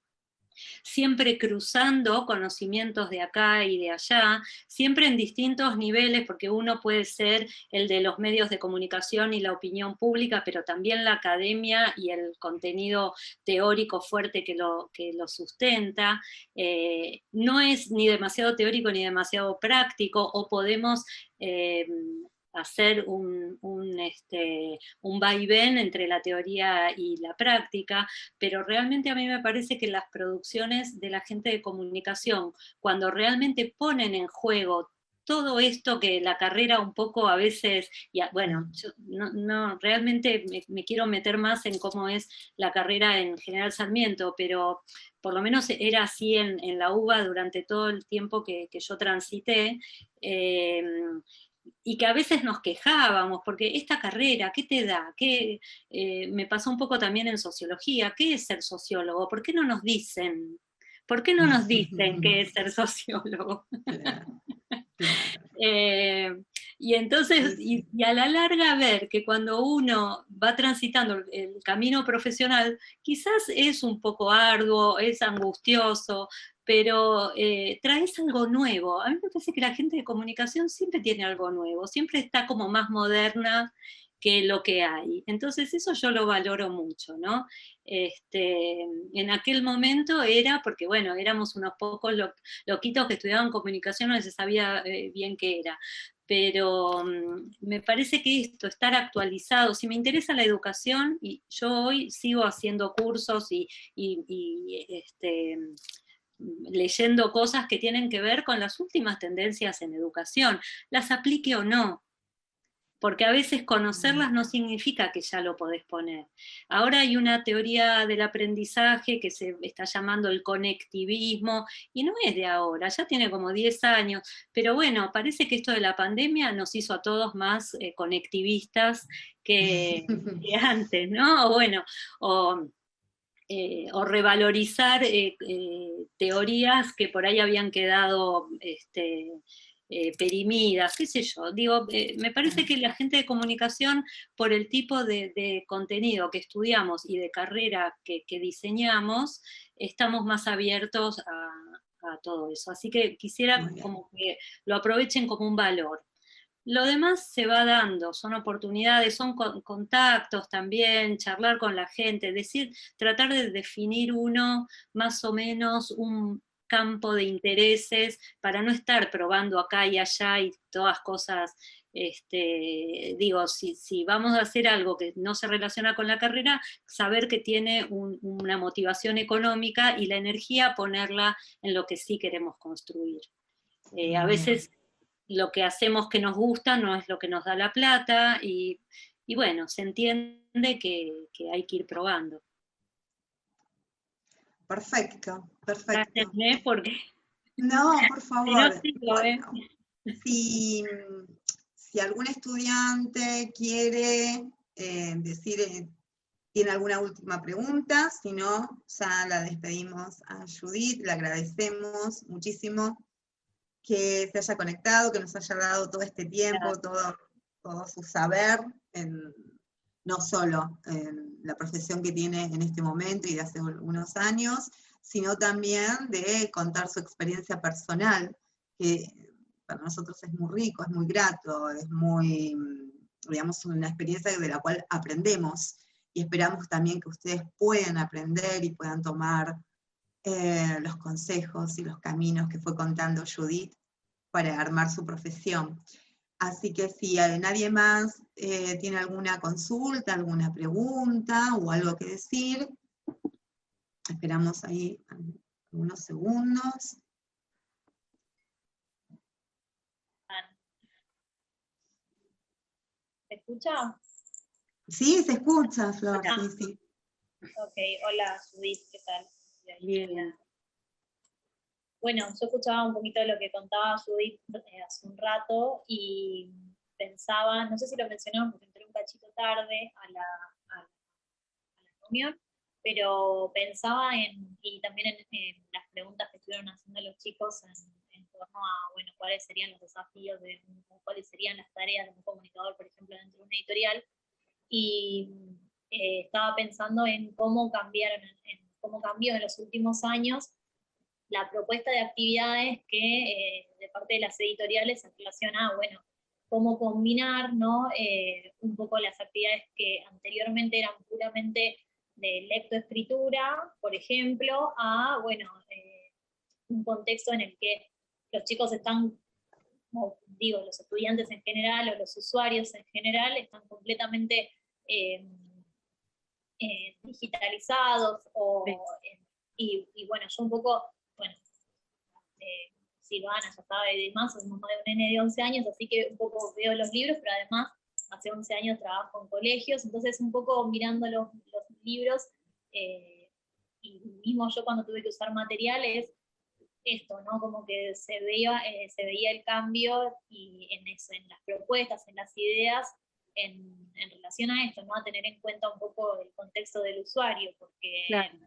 siempre cruzando conocimientos de acá y de allá, siempre en distintos niveles, porque uno puede ser el de los medios de comunicación y la opinión pública, pero también la academia y el contenido teórico fuerte que lo sustenta. No es ni demasiado teórico ni demasiado práctico, o podemos hacer un vaivén entre la teoría y la práctica, pero realmente a mí me parece que las producciones de la gente de comunicación, cuando realmente ponen en juego todo esto que la carrera un poco a veces, bueno, yo no realmente me quiero meter más en cómo es la carrera en General Sarmiento, pero por lo menos era así en la UBA durante todo el tiempo que yo transité, y que a veces nos quejábamos, porque esta carrera, ¿qué te da? Me pasó un poco también en sociología, ¿qué es ser sociólogo? ¿Por qué no nos dicen? ¿Por qué no nos dicen qué es ser sociólogo? Y entonces, y a la larga ver que cuando uno va transitando el camino profesional, quizás es un poco arduo, es angustioso, pero traes algo nuevo. A mí me parece que la gente de comunicación siempre tiene algo nuevo, siempre está como más moderna que lo que hay. Entonces eso yo lo valoro mucho, ¿no? En aquel momento era, porque bueno, éramos unos pocos loquitos que estudiaban comunicación, no se sabía bien qué era, pero me parece que esto, estar actualizado, si me interesa la educación, y yo hoy sigo haciendo cursos y leyendo cosas que tienen que ver con las últimas tendencias en educación, las aplique o no, porque a veces conocerlas no significa que ya lo podés poner. Ahora hay una teoría del aprendizaje que se está llamando el conectivismo, y no es de ahora, ya tiene como 10 años, pero bueno, parece que esto de la pandemia nos hizo a todos más conectivistas que antes, ¿no? O revalorizar teorías que por ahí habían quedado perimidas, qué sé yo. Digo, me parece que la gente de comunicación, por el tipo de contenido que estudiamos y de carrera que diseñamos, estamos más abiertos a todo eso. Así que quisiera como que lo aprovechen como un valor. Lo demás se va dando, son oportunidades, son contactos también, charlar con la gente, tratar de definir uno más o menos un campo de intereses para no estar probando acá y allá y todas cosas. Digo, si vamos a hacer algo que no se relaciona con la carrera, saber que tiene una motivación económica y la energía ponerla en lo que sí queremos construir. A veces lo que hacemos que nos gusta no es lo que nos da la plata, y bueno, se entiende que hay que ir probando. Perfecto, perfecto. Gracias, porque... No, por favor. Si no sigo, bueno, si algún estudiante quiere tiene alguna última pregunta, si no, ya la despedimos a Judith, le agradecemos muchísimo que se haya conectado, que nos haya dado todo este tiempo, todo su saber, no solo en la profesión que tiene en este momento y de hace unos años, sino también de contar su experiencia personal, que para nosotros es muy rico, es muy grato, es muy, digamos, una experiencia de la cual aprendemos, y esperamos también que ustedes puedan aprender y puedan tomar los consejos y los caminos que fue contando Judith para armar su profesión. Así que si nadie más tiene alguna consulta, alguna pregunta o algo que decir, esperamos ahí unos segundos. ¿Se escucha? Sí, se escucha, Flor, sí. Ok, hola Judith, ¿qué tal? Bien. Bueno, yo escuchaba un poquito de lo que contaba Judith hace un rato y pensaba, no sé si lo mencionaron porque entré un cachito tarde a la reunión, pero pensaba y también en las preguntas que estuvieron haciendo los chicos en torno a, bueno, cuáles serían los desafíos, cuáles serían las tareas de un comunicador, por ejemplo, dentro de una editorial, y estaba pensando en cómo cambió en los últimos años la propuesta de actividades que de parte de las editoriales en relación a, bueno, cómo combinar, ¿no? Un poco las actividades que anteriormente eran puramente de lectoescritura, por ejemplo, a, bueno, un contexto en el que los chicos están, como digo, los estudiantes en general o los usuarios en general están completamente digitalizados y bueno, yo un poco, bueno, Silvana ya estaba y demás, soy mamá de un nene de 11 años, así que un poco veo los libros, pero además hace 11 años trabajo en colegios, entonces un poco mirando los libros, y mismo yo cuando tuve que usar materiales, esto, ¿no? Como que se veía el cambio y en las propuestas, en las ideas, en relación a esto, ¿no? A tener en cuenta un poco el contexto del usuario, porque Claro.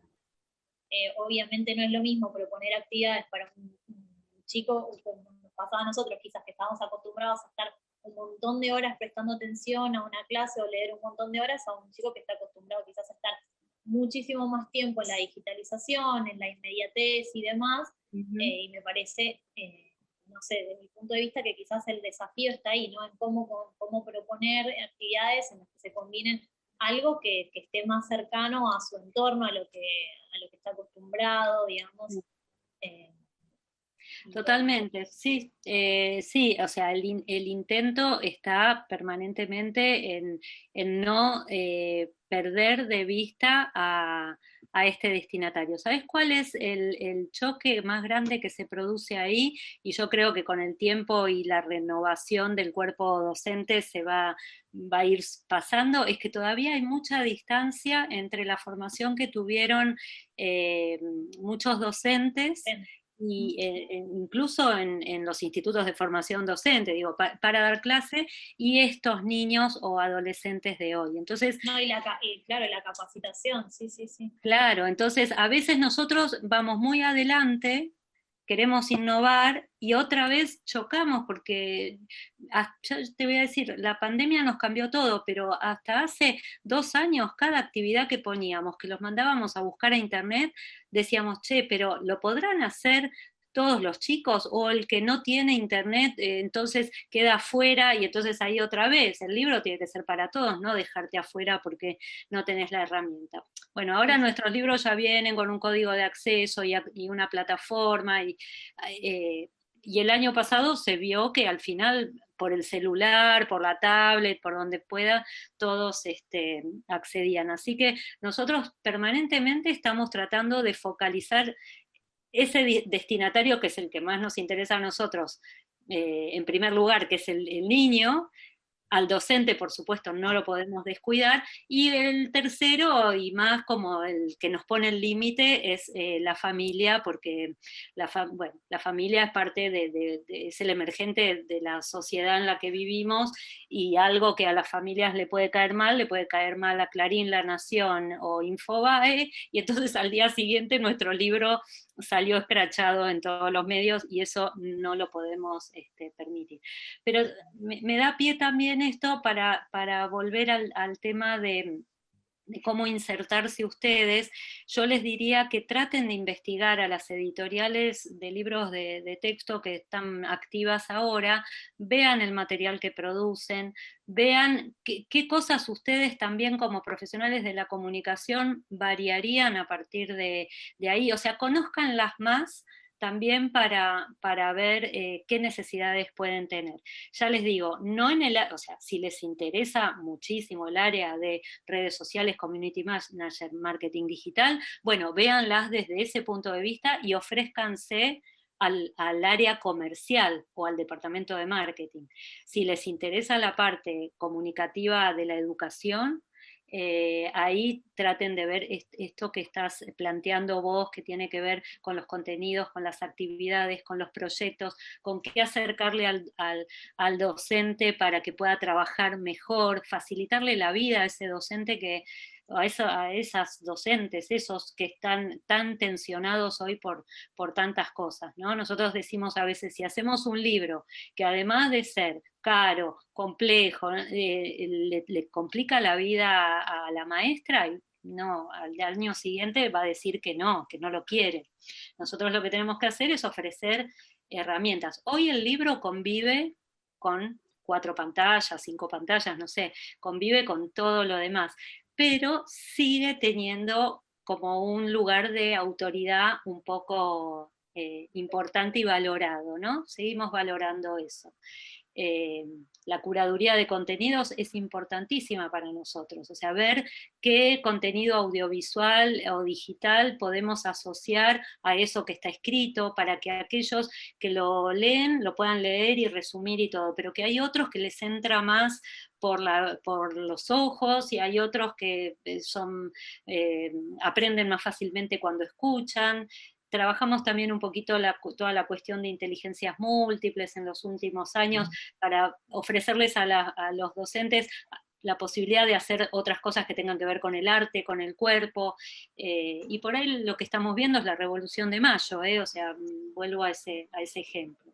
obviamente no es lo mismo proponer actividades para un chico, como nos pasaba a nosotros, quizás que estábamos acostumbrados a estar un montón de horas prestando atención a una clase o leer un montón de horas, a un chico que está acostumbrado quizás a estar muchísimo más tiempo en la digitalización, en la inmediatez y demás, y me parece, no sé, desde mi punto de vista, que quizás el desafío está ahí, ¿no? En cómo proponer actividades en las que se combinen algo que esté más cercano a su entorno, a lo que está acostumbrado, digamos. Totalmente, sí, sí, o sea, el intento está permanentemente en no perder de vista a este destinatario. ¿Sabes cuál es el choque más grande que se produce ahí? Y yo creo que con el tiempo y la renovación del cuerpo docente se va a ir pasando, es que todavía hay mucha distancia entre la formación que tuvieron muchos docentes y incluso en los institutos de formación docente, digo, para dar clase, y estos niños o adolescentes de hoy. Entonces, no, y claro, la capacitación, sí. claro, entonces a veces nosotros vamos muy adelante, queremos innovar y otra vez chocamos porque, yo te voy a decir, la pandemia nos cambió todo, pero hasta hace 2 años cada actividad que poníamos, que los mandábamos a buscar a internet, decíamos, che, pero ¿lo podrán hacer todos los chicos? O el que no tiene internet, entonces queda afuera, y entonces ahí otra vez, el libro tiene que ser para todos, no dejarte afuera porque no tenés la herramienta. Bueno, ahora nuestros libros ya vienen con un código de acceso y una plataforma, y el año pasado se vio que al final por el celular, por la tablet, por donde pueda, todos accedían. Así que nosotros permanentemente estamos tratando de focalizar ese destinatario que es el que más nos interesa a nosotros, en primer lugar, que es el niño, al docente, por supuesto, no lo podemos descuidar, y el tercero, y más como el que nos pone el límite, es la familia, porque la familia es parte es el emergente de la sociedad en la que vivimos, y algo que a las familias le puede caer mal a Clarín, La Nación o Infobae, y entonces al día siguiente nuestro libro salió escrachado en todos los medios, y eso no lo podemos permitir. Pero me da pie también esto para volver al tema de cómo insertarse ustedes. Yo les diría que traten de investigar a las editoriales de libros de texto que están activas ahora, vean el material que producen, vean qué cosas ustedes también como profesionales de la comunicación variarían a partir de ahí, o sea, conózcanlas más también para ver qué necesidades pueden tener. Ya les digo, no o sea, si les interesa muchísimo el área de redes sociales, community manager, marketing digital, bueno, véanlas desde ese punto de vista y ofrézcanse al área comercial o al departamento de marketing. Si les interesa la parte comunicativa de la educación, ahí traten de ver esto que estás planteando vos, que tiene que ver con los contenidos, con las actividades, con los proyectos, con qué acercarle al docente para que pueda trabajar mejor, facilitarle la vida a ese docente a esas docentes, esos que están tan tensionados hoy por tantas cosas, ¿no? Nosotros decimos a veces, si hacemos un libro que además de ser caro, complejo, le complica la vida a la maestra, y no, al año siguiente va a decir que no lo quiere. Nosotros lo que tenemos que hacer es ofrecer herramientas. Hoy el libro convive con 4 pantallas, 5 pantallas, no sé, convive con todo lo demás, pero sigue teniendo como un lugar de autoridad un poco importante y valorado, ¿no? Seguimos valorando eso. La curaduría de contenidos es importantísima para nosotros, o sea, ver qué contenido audiovisual o digital podemos asociar a eso que está escrito, para que aquellos que lo leen lo puedan leer y resumir y todo, pero que hay otros que les entra más por los ojos, y hay otros que aprenden más fácilmente cuando escuchan. Trabajamos también un poquito toda la cuestión de inteligencias múltiples en los últimos años para ofrecerles a los docentes la posibilidad de hacer otras cosas que tengan que ver con el arte, con el cuerpo, y por ahí lo que estamos viendo es la Revolución de Mayo, o sea, vuelvo a ese ejemplo.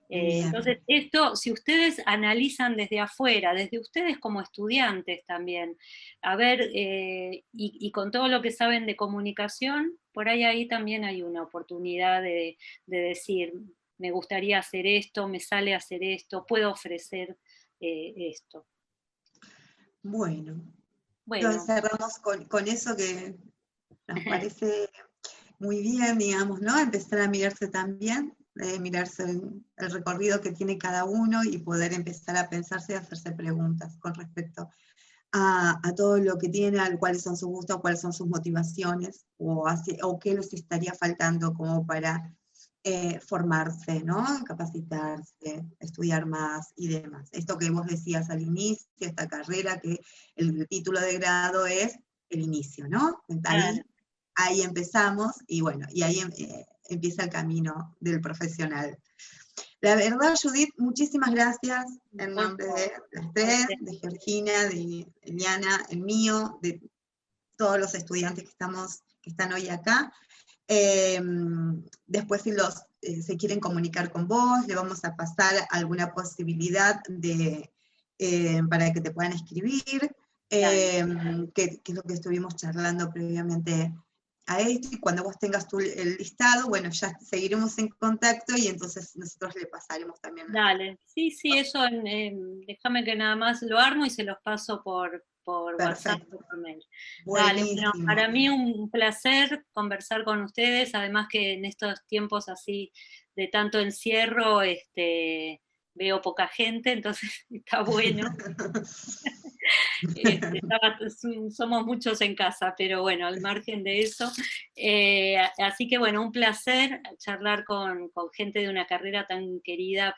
Entonces, esto, si ustedes analizan desde afuera, desde ustedes como estudiantes también, a ver, y con todo lo que saben de comunicación, por ahí también hay una oportunidad de decir, me gustaría hacer esto, me sale hacer esto, puedo ofrecer esto. Bueno, entonces cerramos con eso que nos parece muy bien, digamos, ¿no? Empezar a mirarse también, mirarse el recorrido que tiene cada uno y poder empezar a pensarse y hacerse preguntas con respecto a todo lo que tiene, cuáles son sus gustos, cuáles son sus motivaciones, o qué les estaría faltando como para formarse, ¿no? Capacitarse, estudiar más y demás. Esto que vos decías al inicio, esta carrera, que el título de grado es el inicio, ¿no? Ahí empezamos, y bueno, y ahí empieza el camino del profesional. La verdad, Judith, muchísimas gracias en nombre de las tres, de Georgina, de Eliana, el mío, de todos los estudiantes que están hoy acá. Después si se quieren comunicar con vos, le vamos a pasar alguna posibilidad para que te puedan escribir, que es lo que estuvimos charlando previamente a esto, y cuando vos tengas el listado, bueno, ya seguiremos en contacto y entonces nosotros le pasaremos también. Dale, sí, eso, déjame que nada más lo armo y se los paso por WhatsApp o por mail. Dale, bueno, para mí un placer conversar con ustedes, además que en estos tiempos así de tanto encierro, veo poca gente, entonces está bueno. Somos muchos en casa, pero bueno, al margen de eso. Así que bueno, un placer charlar con gente de una carrera tan querida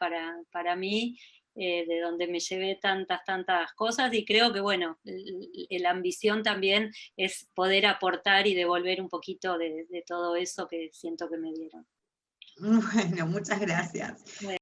para mí, de donde me llevé tantas cosas, y creo que, bueno, la ambición también es poder aportar y devolver un poquito de todo eso que siento que me dieron. Bueno, muchas gracias. Bueno.